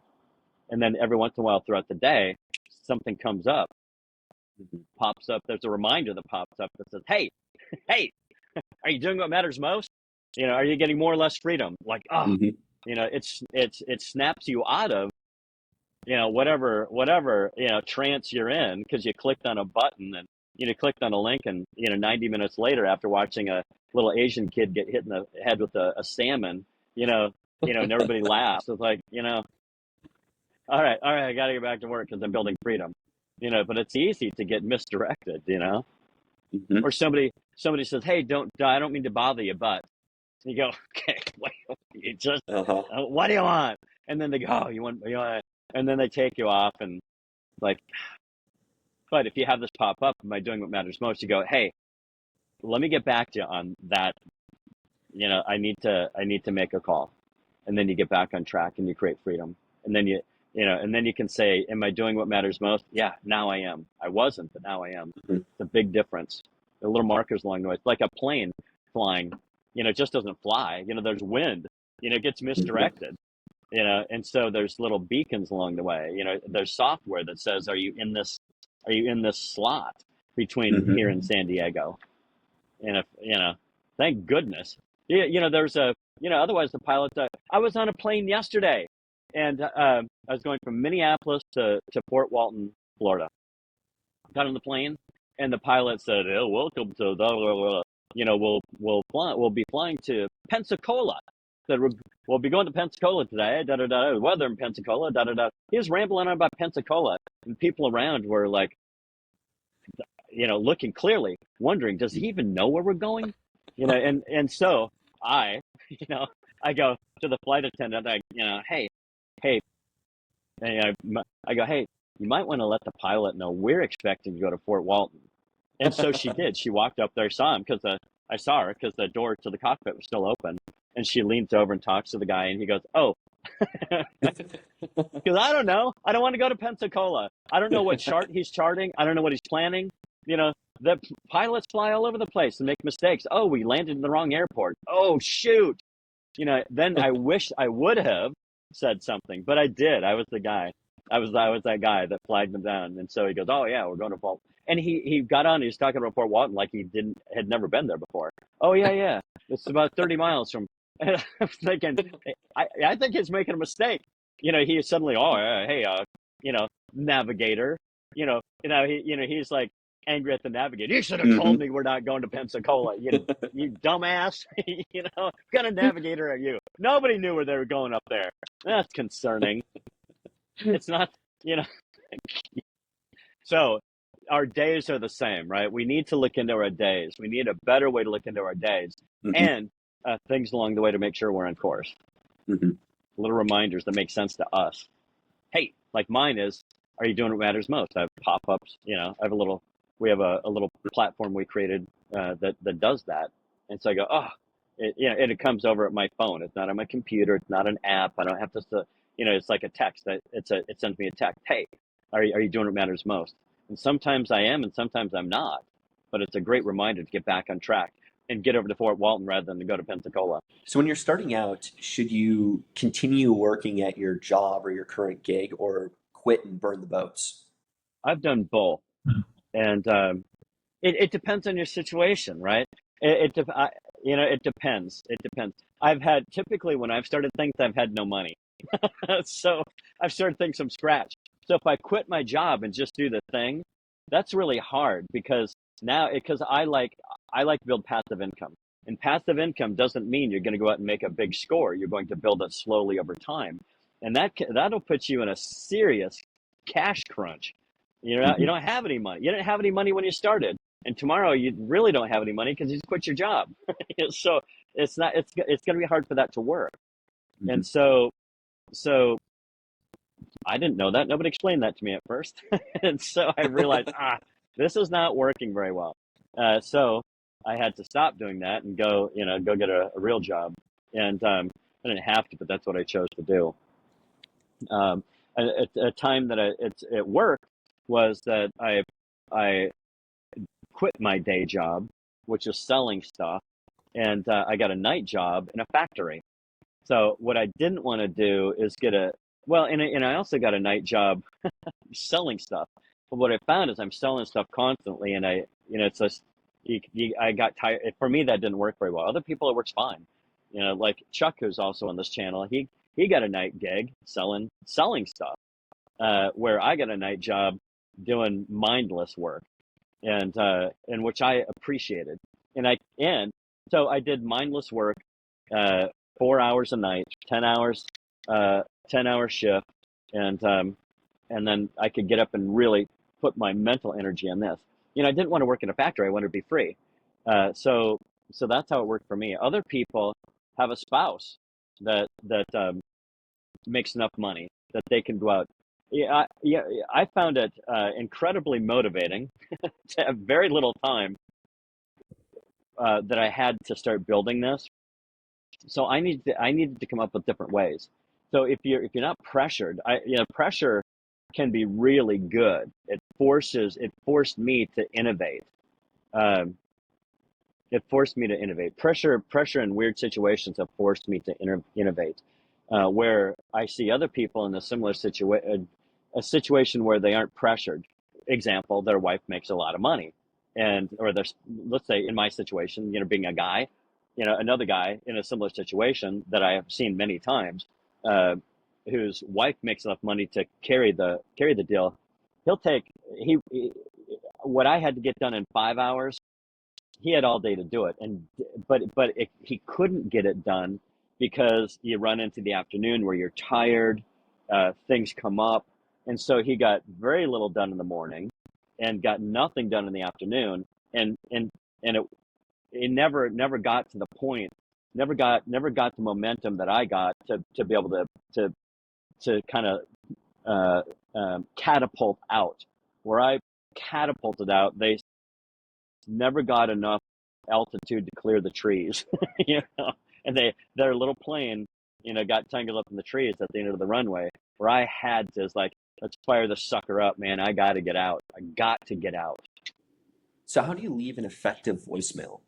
And then every once in a while throughout the day, something comes up, Hmm. pops up. There's a reminder that pops up that says, hey, hey, are you doing what matters most? Are you getting more or less freedom? Like, Hmm. it snaps you out of, whatever, trance you're in because you clicked on a button and, clicked on a link and, 90 minutes later after watching a little Asian kid get hit in the head with a salmon, you know, and everybody laughs. It's like, all right, I got to get back to work because I'm building freedom, but it's easy to get misdirected. Hmm. Or somebody says, hey, I don't mean to bother you, but you go, okay, wait, you just, Uh-huh. what do you want? And then they go, oh, you want, and then they take you off and like, but if you have this pop up, am I doing what matters most? You go, hey, let me get back to you on that. I need to make a call, and then you get back on track and you create freedom, and then you can say, am I doing what matters most? Yeah, now I am. I wasn't, but now I am. Hmm. It's a big difference. There are little markers along the way. It's like a plane flying. It just doesn't fly. There's wind. It gets Hmm. misdirected. And so there's little beacons along the way. There's software that says, are you in this slot between Hmm. here and San Diego? And if thank goodness. There's otherwise the pilot. I was on a plane yesterday, and I was going from Minneapolis to Fort Walton, Florida. Got on the plane, and the pilot said, "Oh, welcome to the, we'll be flying to Pensacola. Said we'll be going to Pensacola today. Da da da. Weather in Pensacola. Da da da." He was rambling on about Pensacola, and people around were like, looking clearly, wondering, does he even know where we're going? And so I, you know, I go to the flight attendant. Hey, hey, I go, hey, you might want to let the pilot know we're expecting to go to Fort Walton. And so she did. She walked up there, saw him because I saw her because the door to the cockpit was still open, and she leans over and talks to the guy, and he goes, "Oh, because I don't know. I don't want to go to Pensacola. I don't know what chart he's charting. I don't know what he's planning. You know, the pilots fly all over the place and make mistakes. Oh, we landed in the wrong airport. Oh, shoot. Then I wish I would have said something, but I did. I was the guy. I was that guy that flagged them down. And so he goes, "Oh yeah, we're going to Fort." And he got on. He was talking about Fort Walton like he had never been there before. Oh yeah, yeah. It's about 30 miles from. And I was thinking, I think he's making a mistake. He suddenly, oh, hey, navigator. He's like, angry at the navigator. You should have told Hmm. me we're not going to Pensacola. You dumbass. What kind of navigator are you? Nobody knew where they were going up there. That's concerning. It's not, you know. So our days are the same, right? We need to look into our days. We need a better way to look into our days Hmm. and things along the way to make sure we're on course. Hmm. Little reminders that make sense to us. Hey, like mine is, are you doing what matters most? I have pop-ups, I have we have a little platform we created that does that. And so I go, oh, and it comes over at my phone. It's not on my computer. It's not an app. I don't have to, it's like a text. It sends me a text. Hey, are you doing what matters most? And sometimes I am, and sometimes I'm not. But it's a great reminder to get back on track and get over to Fort Walton rather than to go to Pensacola. So when you're starting out, should you continue working at your job or your current gig or quit and burn the boats? I've done both, and it depends on your situation, right? It depends. It depends. I've had typically when I've started things, I've had no money, so I've started things from scratch. So if I quit my job and just do the thing, that's really hard because I like to build passive income, and passive income doesn't mean you're going to go out and make a big score. You're going to build it slowly over time, and that'll put you in a serious cash crunch. You Hmm. don't have any money. You didn't have any money when you started, and tomorrow you really don't have any money because you just quit your job. So it's going to be hard for that to work. Hmm. And so I didn't know that. Nobody explained that to me at first. And so I realized, this is not working very well. So I had to stop doing that and go get a real job. And I didn't have to, but that's what I chose to do. Um, a time that it worked was that I quit my day job, which is selling stuff, and I got a night job in a factory. So what I didn't want to do is and I also got a night job selling stuff. But what I found is I'm selling stuff constantly, and it's just I got tired. For me, that didn't work very well. Other people, it works fine. Like Chuck, who's also on this channel, he got a night gig selling stuff, where I got a night job doing mindless work, and which I appreciated. And so I did mindless work, uh, 4 hours a night, 10 hours, 10 hour shift, and and then I could get up and really put my mental energy on this. I didn't want to work in a factory. I wanted to be free. So that's how it worked for me. Other people have a spouse that makes enough money that they can go out. I found it incredibly motivating to have very little time that I had to start building this. So I needed to come up with different ways. So if you're not pressured, pressure can be really good. It forced me to innovate. Um, it forced me to innovate. Pressure in weird situations have forced me to innovate. Where I see other people in a similar situation, a situation where they aren't pressured. Example, their wife makes a lot of money, or there's, let's say in my situation, being a guy, another guy in a similar situation that I have seen many times, uh, whose wife makes enough money to carry the deal. He'll take he what I had to get done in 5 hours, he had all day to do it, he couldn't get it done because you run into the afternoon where you're tired, things come up, and so he got very little done in the morning and got nothing done in the afternoon, and it never got to the point, never got the momentum that I got to be able to kind of catapult out. Where I catapulted out, they never got enough altitude to clear the trees, you know, and their little plane, got tangled up in the trees at the end of the runway. Where I had to, is like, let's fire the sucker up, man. I got to get out. I got to get out. So how do you leave an effective voicemail?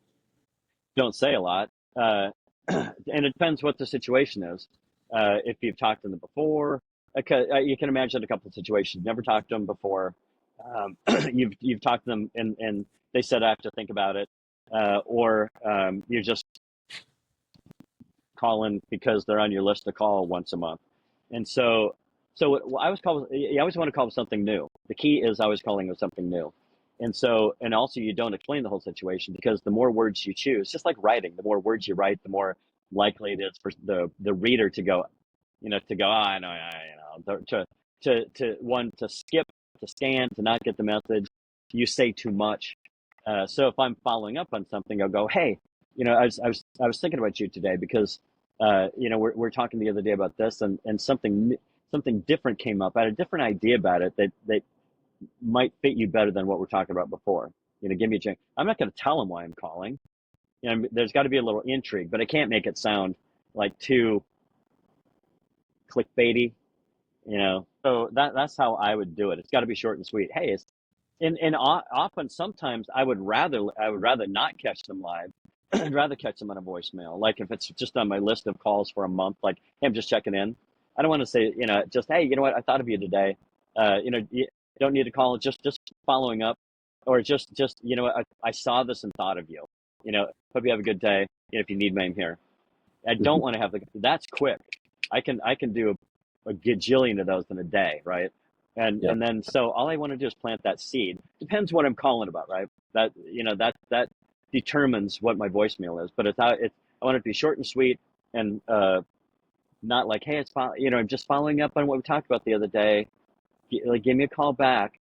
Don't say a lot, and it depends what the situation is. If you've talked to them before, okay, you can imagine a couple of situations. Never talked to them before. You've talked to them, and they said I have to think about it, or you're just calling because they're on your list to call once a month. And so I always call. You always want to call with something new. The key is always calling with something new. And so, and also you don't explain the whole situation, because the more words you choose, just like writing, the more words you write, the more likely it is for the reader to go, I know, to one, to skip, to scan, to not get the message. You say too much. So if I'm following up on something, I'll go, hey, I was thinking about you today because, we're talking the other day about this, and something different came up. I had a different idea about it that might fit you better than what we're talking about before. Give me a chance. I'm not going to tell them why I'm calling. There's got to be a little intrigue, but I can't make it sound like too clickbaity. So that's how I would do it. It's got to be short and sweet. Hey, often sometimes I would rather not catch them live. I'd rather catch them on a voicemail. Like if it's just on my list of calls for a month, like, hey, I'm just checking in. I don't want to say, just, hey, you know what, I thought of you today. You don't need to call, just following up, or just, I saw this and thought of you. Hope you have a good day. If you need me, I'm here. I don't Mhm. want to have that's quick. I can do a gajillion of those in a day, right? And Yeah. and then so all I want to do is plant that seed. Depends what I'm calling about, right? That determines what my voicemail is. But I want it to be short and sweet, and not like, hey, I'm just following up on what we talked about the other day. Like, give me a call back.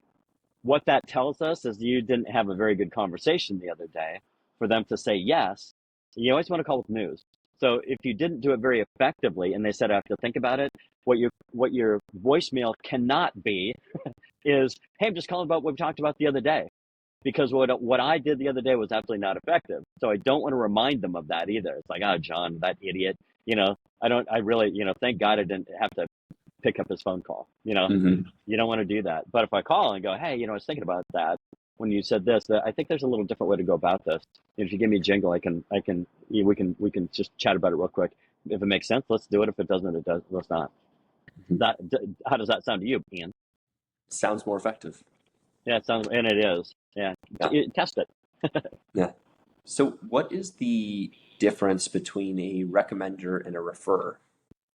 What that tells us is you didn't have a very good conversation the other day for them to say yes. You always want to call with news. So if you didn't do it very effectively and they said I have to think about it, what your voicemail cannot be is, hey, I'm just calling about what we talked about the other day. Because what I did the other day was absolutely not effective. So I don't want to remind them of that either. It's like, oh, John, that idiot. I really, thank God I didn't have to pick up his phone call. Hmm. You don't want to do that. But if I call and go, hey, I was thinking about that when you said this, I think there's a little different way to go about this. If you give me a jingle, we can just chat about it real quick. If it makes sense, let's do it. If it doesn't, it does. Let's not. That How does that sound to you, Ian? Sounds more effective. Yeah, it sounds, and it is. Yeah, Yeah. test it. Yeah. So, what is the difference between a recommender and a referrer?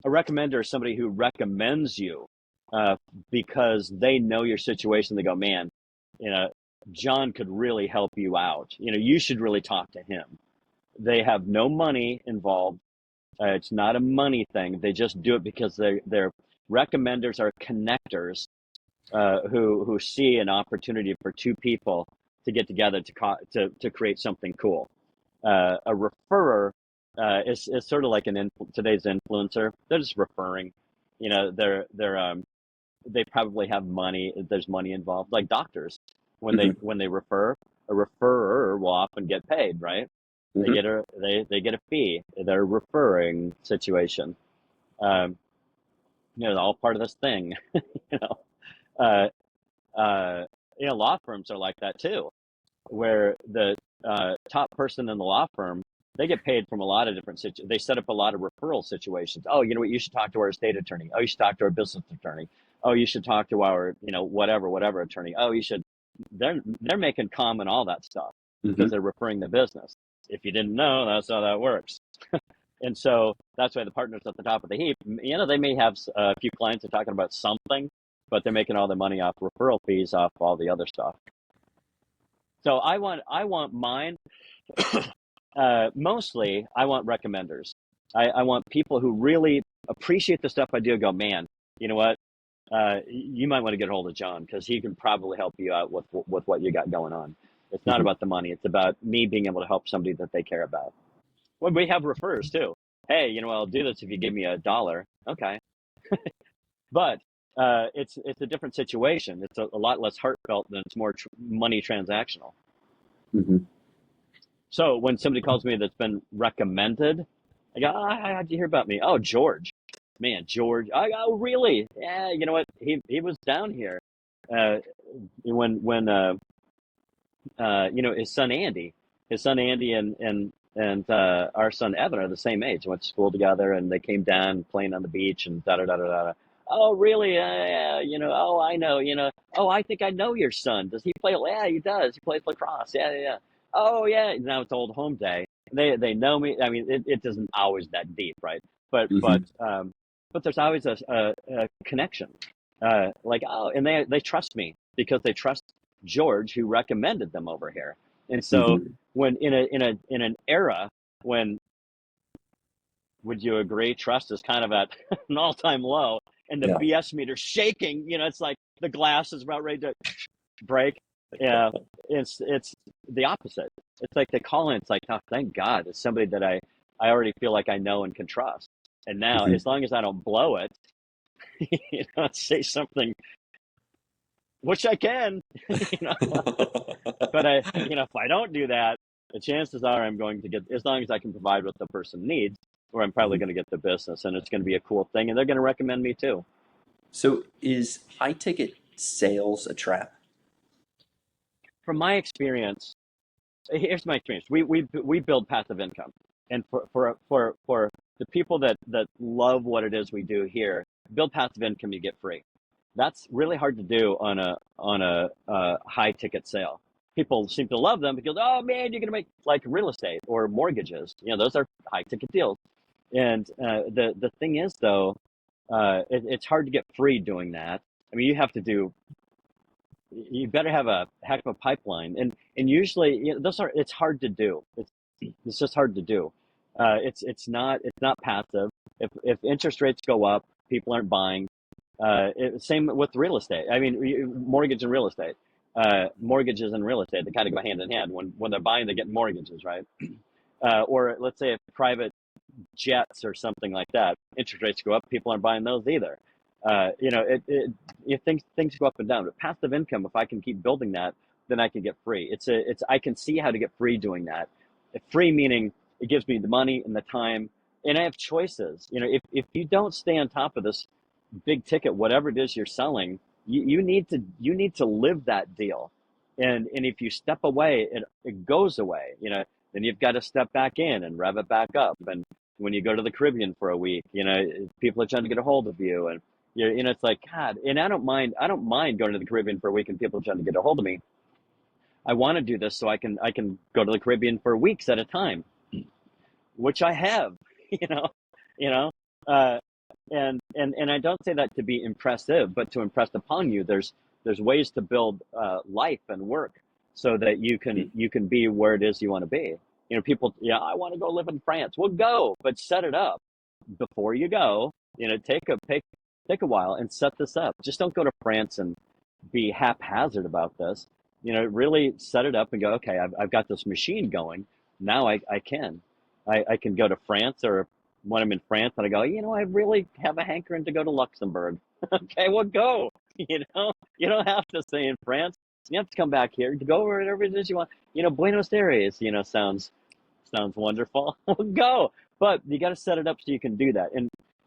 A recommender is somebody who recommends you, uh, because they know your situation. They go, man, you know, John could really help you out. You should really talk to him. They have no money involved. It's not a money thing. They just do it because they're recommenders are connectors, who see an opportunity for two people to get together to create something cool. A referrer is sort of like today's influencer. They're just referring. They probably have money. There's money involved, like doctors. When they Hmm. when they refer, a referrer will often get paid, right? They Hmm. get a fee. They're referring situation. Um, all part of this thing. You know, uh, law firms are like that too, where the top person in the law firm, they get paid from a lot of different situations. They set up a lot of referral situations. Oh, you know what? You should talk to our estate attorney. Oh, you should talk to our business attorney. Oh, you should talk to our, whatever attorney. Oh, you should. They're making common all that stuff because Hmm. they're referring the business. If you didn't know, that's how that works. And so that's why the partners at the top of the heap, they may have a few clients that are talking about something, but they're making all their money off referral fees, off all the other stuff. So I want mine. Mostly, I want recommenders. I want people who really appreciate the stuff I do. Go, man, you know what? You might want to get a hold of John because he can probably help you out with what you got going on. It's not Hmm. about the money. It's about me being able to help somebody that they care about. Well, we have refers too. Hey, I'll do this if you give me $1. Okay, but it's a different situation. It's a lot less heartfelt than it's more money transactional. Hmm. So when somebody calls me that's been recommended, I go, oh, how'd you hear about me? Oh, George. Man, George. I go, oh, really? Yeah, you know what? He was down here. Uh, when his son Andy and our son Evan are the same age. Went to school together, and they came down playing on the beach and da da da da da. Oh, really? Yeah, Oh, I know. Oh, I think I know your son. Does he play? Yeah, he does. He plays lacrosse. Yeah, yeah, yeah. Oh, yeah. Now it's old home day. They know me. I mean, it isn't always that deep, right? But but Hmm. um, but there's always a connection. Like, oh, and they trust me because they trust George who recommended them over here. And so Hmm. when in an era when, would you agree, trust is kind of at an all-time low and the Yeah. BS meter's shaking, it's like the glass is about ready to break. Yeah, it's the opposite. It's like they call in, it's like, oh, thank God, it's somebody that I already feel like I know and can trust. And now, Hmm. as long as I don't blow it, say something, which I can, you know, but if I don't do that, the chances are I'm going to get, as long as I can provide what the person needs, or I'm probably going to get the business, and it's going to be a cool thing, and they're going to recommend me too. So is high ticket sales a trap? From my experience, here's my experience. We build passive income, and for the people that love what it is we do here, build passive income you get free. That's really hard to do on a high ticket sale. People seem to love them because, oh man, you're gonna make like real estate or mortgages. Those are high ticket deals. And the thing is though, it's hard to get free doing that. I mean, you better have a heck of a pipeline, and usually those are it's hard to do. It's just hard to do. It's not passive. If interest rates go up, people aren't buying. Same with real estate. I mean, mortgage and real estate. Mortgages and real estate, they kind of go hand in hand. When they're buying, they get mortgages, right? Or let's say if private jets or something like that, interest rates go up, people aren't buying those either. Things go up and down. But passive income, if I can keep building that, then I can get free. I can see how to get free doing that. Free meaning it gives me the money and the time, and I have choices. If you don't stay on top of this big ticket, whatever it is you're selling, you need to live that deal, and if you step away, it goes away. Then you've got to step back in and rev it back up. And when you go to the Caribbean for a week, people are trying to get a hold of you, and it's like God. And I don't mind going to the Caribbean for a week and people are trying to get a hold of me. I want to do this so I can go to the Caribbean for weeks at a time, which I have, you know, you know, uh, and I don't say that to be impressive, but to impress upon you. There's ways to build life and work so that you can be where it is you want to be. People, yeah, I want to go live in France. Well, go, but set it up before you go. Take a while and set this up. Just don't go to France and be haphazard about this. Really set it up and go, okay, I've got this machine going. Now I can. I can go to France, or when I'm in France and I go, I really have a hankering to go to Luxembourg. Okay, well, go. You don't have to stay in France. You have to come back here to go wherever it is you want. Buenos Aires, sounds wonderful. Well, go. But you got to set it up so you can do that.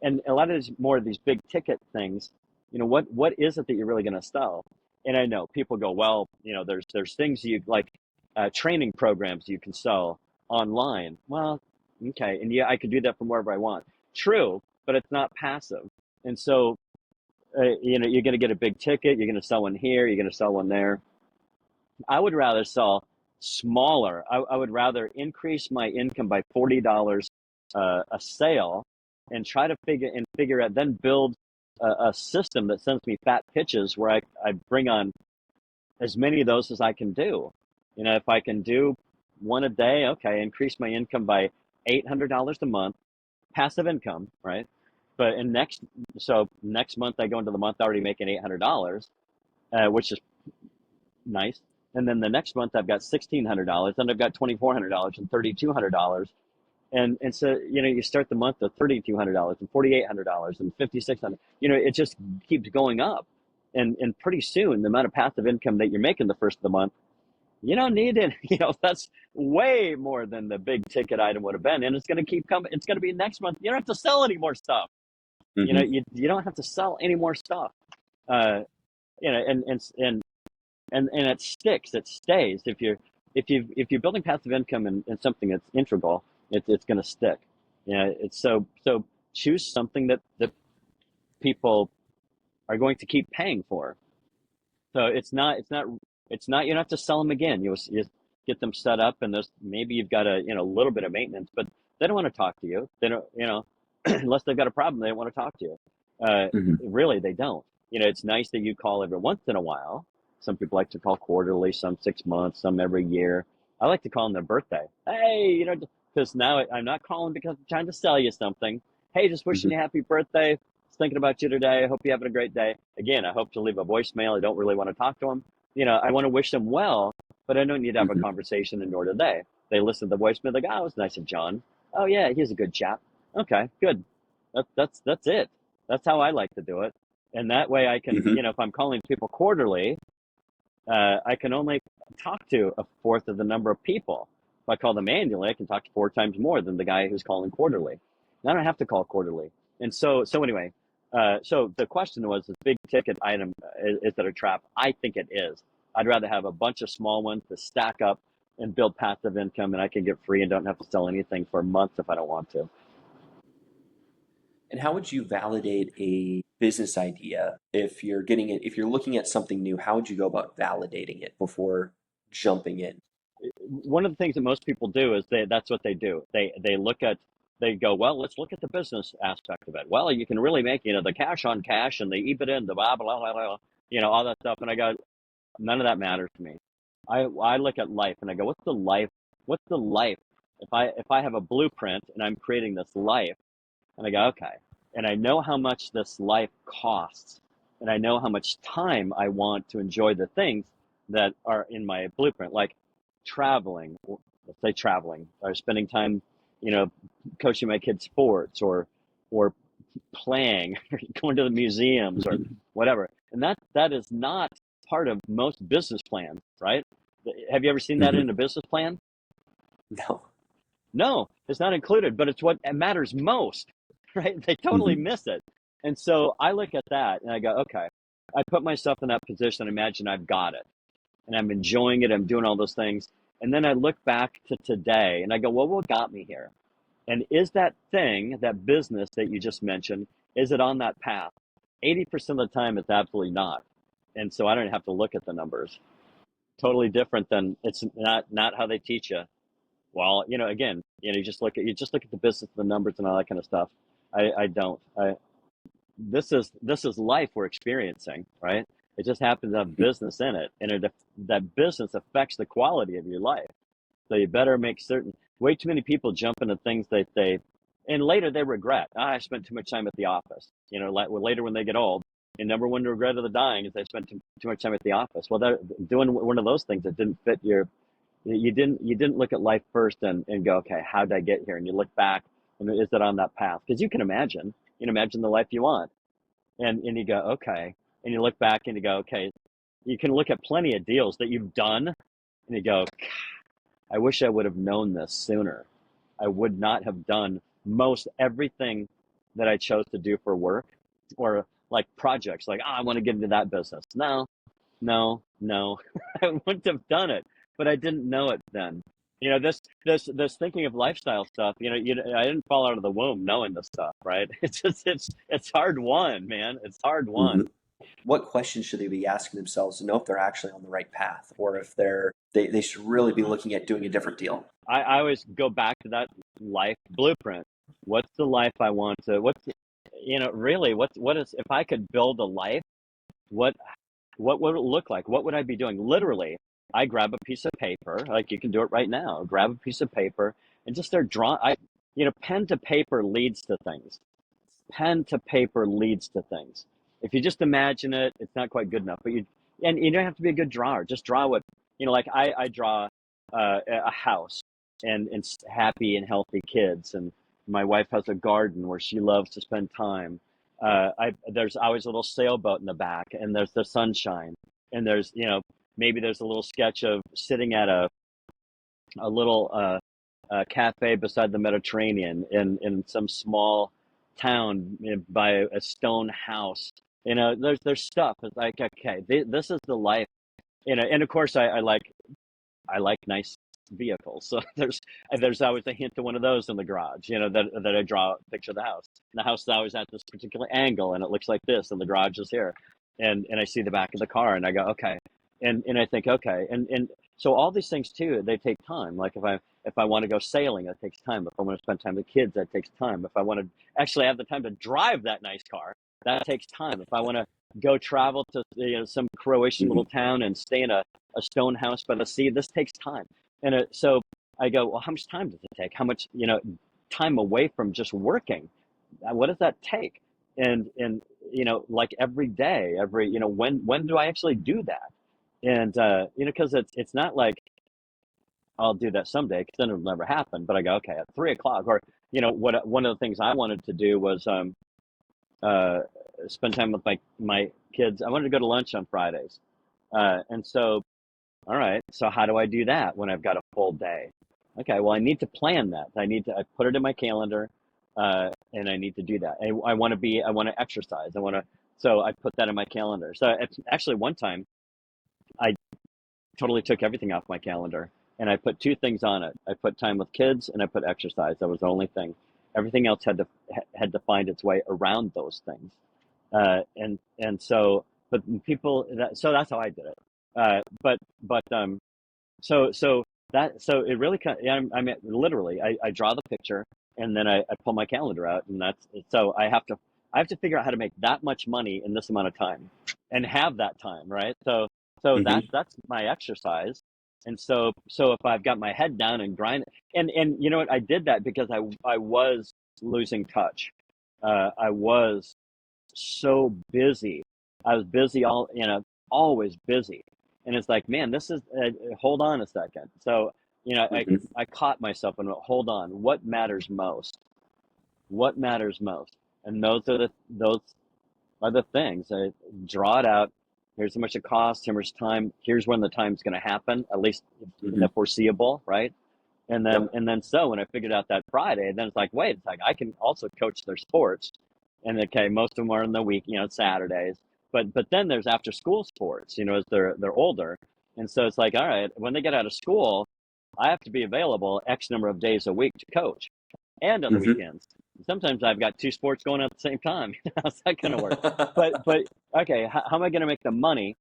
And a lot of these more of these big ticket things, what is it that you're really going to sell? And I know people go, well, there's things you like, training programs you can sell online. Well, okay, and yeah, I could do that from wherever I want. True, but it's not passive. And so, you're going to get a big ticket. You're going to sell one here. You're going to sell one there. I would rather sell smaller. I would rather increase my income by $40 a sale, and try to figure out, then build a system that sends me fat pitches where I bring on as many of those as I can do. If I can do one a day, okay, increase my income by $800 a month, passive income, right? But next month I go into the month already making $800, which is nice. And then the next month I've got $1,600, then I've got $2,400 and $3,200. And so, you start the month with $3,200 and $4,800 and $5,600. It just keeps going up. And pretty soon, the amount of passive income that you're making the first of the month, you don't need it. That's way more than the big ticket item would have been. And it's going to keep coming. It's going to be next month. You don't have to sell any more stuff. Hmm. You don't have to sell any more stuff. Uh, and it sticks. It stays. If you're building passive income in something that's integral, it's going to stick. It's so choose something that people are going to keep paying for. So it's not you don't have to sell them again. You get them set up, and there's maybe you've got a little bit of maintenance, but they don't want to talk to you. They don't unless they've got a problem, they don't want to talk to you. Hmm. Really, they don't. It's nice that you call every once in a while, Some people like to call quarterly, some 6 months, some every year. I like to call them their birthday. Hey, because now I'm not calling because I'm trying to sell you something. Hey, just wishing Hmm. you happy birthday. Just thinking about you today. I hope you're having a great day. Again, I hope to leave a voicemail. I don't really want to talk to them. I want to wish them well, but I don't need to have a Hmm. conversation, and nor do they. They listen to the voicemail. They go, "Oh, it was nice of John. Oh yeah, he's a good chap. Okay, good. That's it. That's how I like to do it. And that way I can, Hmm. if I'm calling people quarterly, I can only talk to a fourth of the number of people. If I call them annually, I can talk to 4 times more than the guy who's calling quarterly. And I don't have to call quarterly. And so anyway, so the question was, this big ticket item, is it a trap? I think it is. I'd rather have a bunch of small ones to stack up and build passive income, and I can get free and don't have to sell anything for months if I don't want to. And how would you validate a business idea if you're getting it, if you're looking at something new, how would you go about validating it before jumping in? One of the things that most people do is that's what they do. They go, well, let's look at the business aspect of it. Well, you can really make, the cash on cash and the EBITDA and the blah blah blah blah, all that stuff. And I go, none of that matters to me. I look at life and I go, what's the life? What's the life? If I have a blueprint and I'm creating this life, and I go, okay. And I know how much this life costs. And I know how much time I want to enjoy the things that are in my blueprint, like traveling, let's say traveling, or spending time, you know, coaching my kids' sports, or playing, or going to the museums, or Hmm. whatever. And that is not part of most business plans, right? Have you ever seen that Hmm. in a business plan? No. No, it's not included, but it's what matters most, right? They totally Hmm. miss it. And so I look at that and I go, okay, I put myself in that position. Imagine I've got it and I'm enjoying it. I'm doing all those things. And then I look back to today and I go, well, what got me here? And is that thing, that business that you just mentioned, is it on that path? 80% of the time, it's absolutely not. And so I don't have to look at the numbers. Totally different than it's not how they teach you. Well, again, you just look at the business, the numbers, and all that kind of stuff. I don't. This is life we're experiencing, right? It just happens to have business in it, and that business affects the quality of your life. So you better make certain. Way too many people jump into things that and later they regret. I spent too much time at the office. Later when they get old, and number one regret of the dying is they spent too much time at the office. Well, they're doing one of those things that didn't fit you didn't look at life first and go, okay, how did I get here? And you look back and is it on that path? Because you can imagine the life you want. And you go, okay. And you look back and you go, okay, you can look at plenty of deals that you've done and you go, I wish I would have known this sooner. I would not have done most everything that I chose to do for work, or like projects, like, I want to get into that business. No, no, no. I wouldn't have done it, but I didn't know it then. This thinking of lifestyle stuff. I didn't fall out of the womb knowing this stuff, right? It's hard won, man. It's hard Hmm. won. What questions should they be asking themselves to know if they're actually on the right path or if they should really be looking at doing a different deal? I always go back to that life blueprint. What's the life I want to? Really, what is if I could build a life? What what would it look like? What would I be doing? Literally, I grab a piece of paper, like you can do it right now. Grab a piece of paper and just start drawing. Pen to paper leads to things. Pen to paper leads to things. If you just imagine it, it's not quite good enough. And you don't have to be a good drawer. Just draw like I draw a house and happy and healthy kids. And my wife has a garden where she loves to spend time. There's always a little sailboat in the back, and there's the sunshine, and maybe there's a little sketch of sitting at a little cafe beside the Mediterranean in some small town, by a stone house. There's stuff. It's like, okay, this is the life. And of course I like nice vehicles. So there's always a hint of one of those in the garage, that I draw a picture of the house. And the house is always at this particular angle and it looks like this and the garage is here. And I see the back of the car and I go, okay. And I think, okay. And so all these things too, they take time. Like if I want to go sailing, that takes time. If I want to spend time with kids, that takes time. If I want to actually have the time to drive that nice car, that takes time. If I want to go travel to some Croatian little Hmm. town and stay in a stone house by the sea, this takes time. And so I go, well, how much time does it take? How much, time away from just working? What does that take? And like every day, when do I actually do that? And because it's not like I'll do that someday, because then it'll never happen. But I go, okay, at 3 o'clock, or what one of the things I wanted to do was uh, spend time with my kids. I wanted to go to lunch on Fridays, and so all right. So how do I do that when I've got a full day? Okay, well, I need to plan that. I put it in my calendar, and I need to do that. And I want to exercise. So I put that in my calendar. So it's actually one time I totally took everything off my calendar and I put two things on it. I put time with kids and I put exercise. That was the only thing. Everything else had to find its way around those things. And so, but so that's how I did it. But so it really kind of, I mean, literally, I draw the picture and then I pull my calendar out, and so I have to figure out how to make that much money in this amount of time and have that time, right? So Hmm. that's my exercise. And so if I've got my head down and grind, and you know what, I did that because I was losing touch. I was so busy. I was busy always busy. And it's like, man, this is, hold on a second. So, Hmm. I caught myself and went, hold on, what matters most? What matters most? And those are the things. I draw it out. Here's how much it costs. Here's how much time. Here's when the time's going to happen, at least in the Hmm. foreseeable, right? And then Yep. and then so when I figured out that Friday, then it's like, wait, it's like I can also coach their sports. And okay, most of them are in the week, Saturdays. But then there's after school sports, as they're older. And so it's like, all right, when they get out of school, I have to be available X number of days a week to coach and on the Hmm. weekends. Sometimes I've got two sports going on at the same time. How's that going to work? But okay, how am I going to make the money?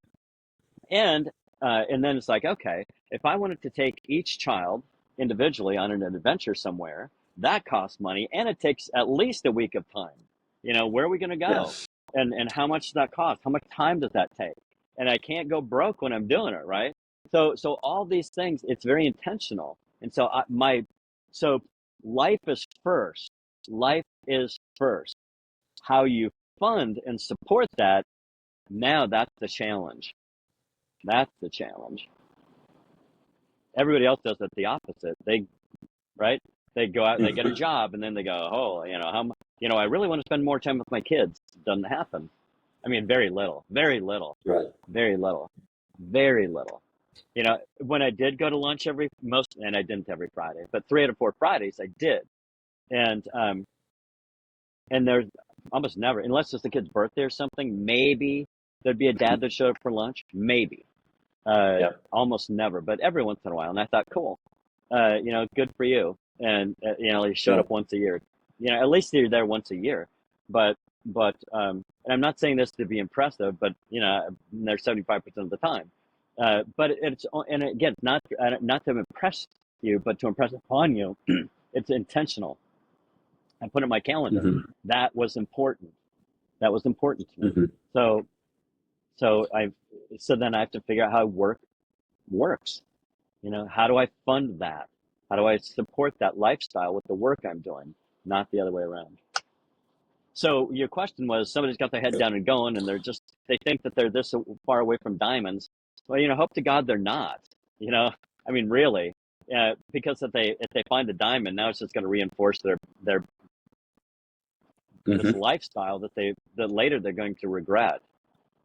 And and then it's like, okay, if I wanted to take each child individually on an adventure somewhere, that costs money, and it takes at least a week of time. Where are we going to go? Yes. And how much does that cost? How much time does that take? And I can't go broke when I'm doing it, right? So all these things, it's very intentional. And so life is first. Life is first. How you fund and support that, now that's the challenge. That's the challenge. Everybody else does it the opposite. Right? They go out, they get a Hmm. job, and then they go, oh, I really want to spend more time with my kids. It doesn't happen. I mean, very little, very little, Right. very little, very little. When I did go to lunch and I didn't every Friday, but 3 out of 4 Fridays I did. And there's almost never, unless it's the kid's birthday or something, maybe there'd be a dad that showed up for lunch, maybe. Yep. Almost never, but every once in a while. And I thought, cool, good for you. And he showed Yeah. up once a year. At least you're there once a year. But and I'm not saying this to be impressive, but I'm there 75% of the time. But it's, and again, not to impress you, but to impress upon you. It's intentional. I put it in my calendar. Hmm. That was important. That was important to me. Hmm. So so I so then I have to figure out how work works. How do I fund that? How do I support that lifestyle with the work I'm doing, not the other way around? So your question was, somebody's got their head down and going, and they think that they're this far away from diamonds. Well, hope to God they're not. I mean, really, because if they find a diamond, now it's just going to reinforce their this Hmm. lifestyle that later they're going to regret.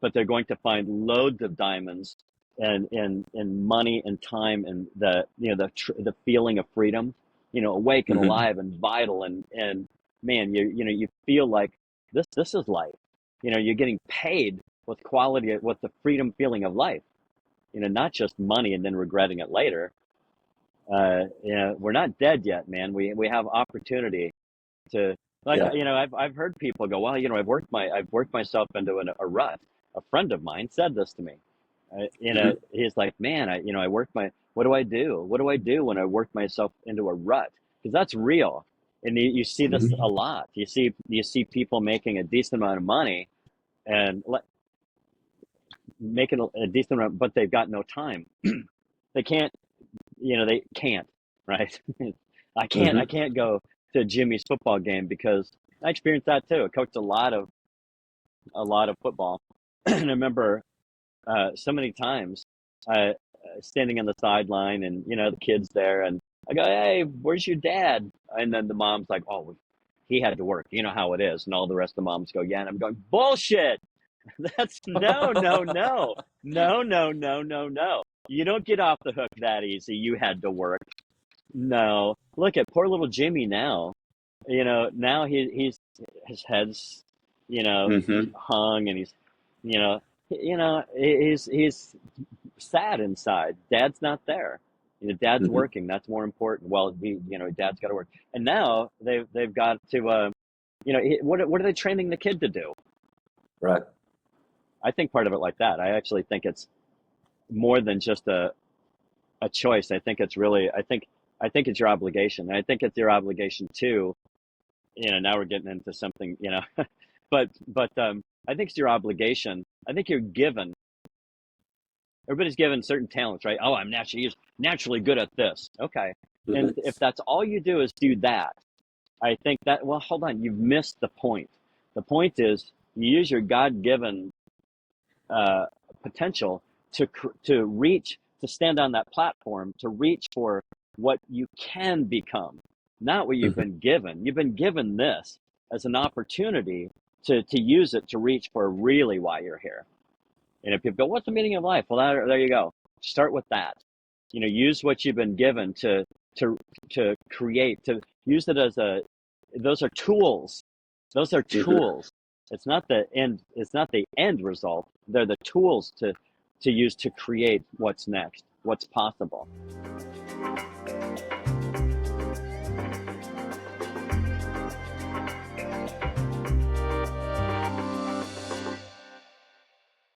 But they're going to find loads of diamonds and money and time and the feeling of freedom, awake and Hmm. alive and vital and man, you feel like this is life. You're getting paid with the freedom feeling of life. Not just money and then regretting it later. We're not dead yet, man. We have opportunity to, like, Yeah. I've heard people go, well, I've worked myself into a rut. A friend of mine said this to me. Hmm. He's like, man, what do I do? What do I do when I work myself into a rut? Because that's real. And you see this a Hmm. lot. You see people making a decent amount of money and making a decent amount, but they've got no time. They can't, they can't, right? I Hmm. can't go to Jimmy's football game because I experienced that too. I coached a lot of football, and I remember so many times standing on the sideline, and the kids there, and I go, "Hey, where's your dad?" And then the mom's like, "Oh, he had to work. You know how it is." And all the rest of the moms go, "Yeah," and I'm going, "Bullshit! That's no, no, no, no, no, no, no, no. You don't get off the hook that easy. You had to work. No, look at poor little Jimmy now. Now he's his head's Hmm. hung, and he's sad inside. Dad's not there. Dad's Hmm. working. That's more important. Well, dad's got to work. And now they've got to what are they training the kid to do? Right. I think part of it like that. I actually think it's more than just a choice. I think it's your obligation. I think it's your obligation too. Now we're getting into something, but I think it's your obligation. I think you're given. Everybody's given certain talents, right? Oh, I'm naturally good at this. Okay, and Hmm. if that's all you do is do that, I think that, well, hold on, you've missed the point. The point is you use your God-given uh, potential to reach, to stand on that platform, to reach for what you can become, not what you've Hmm. been given. You've been given this as an opportunity to use it to reach for really why you're here. And if people go, "What's the meaning of life?" Well, there you go. Start with that. Use what you've been given to to create, to use it as a. Those are tools. Those are Hmm. tools. It's not the end. It's not the end result. They're the tools to use to create what's next, what's possible.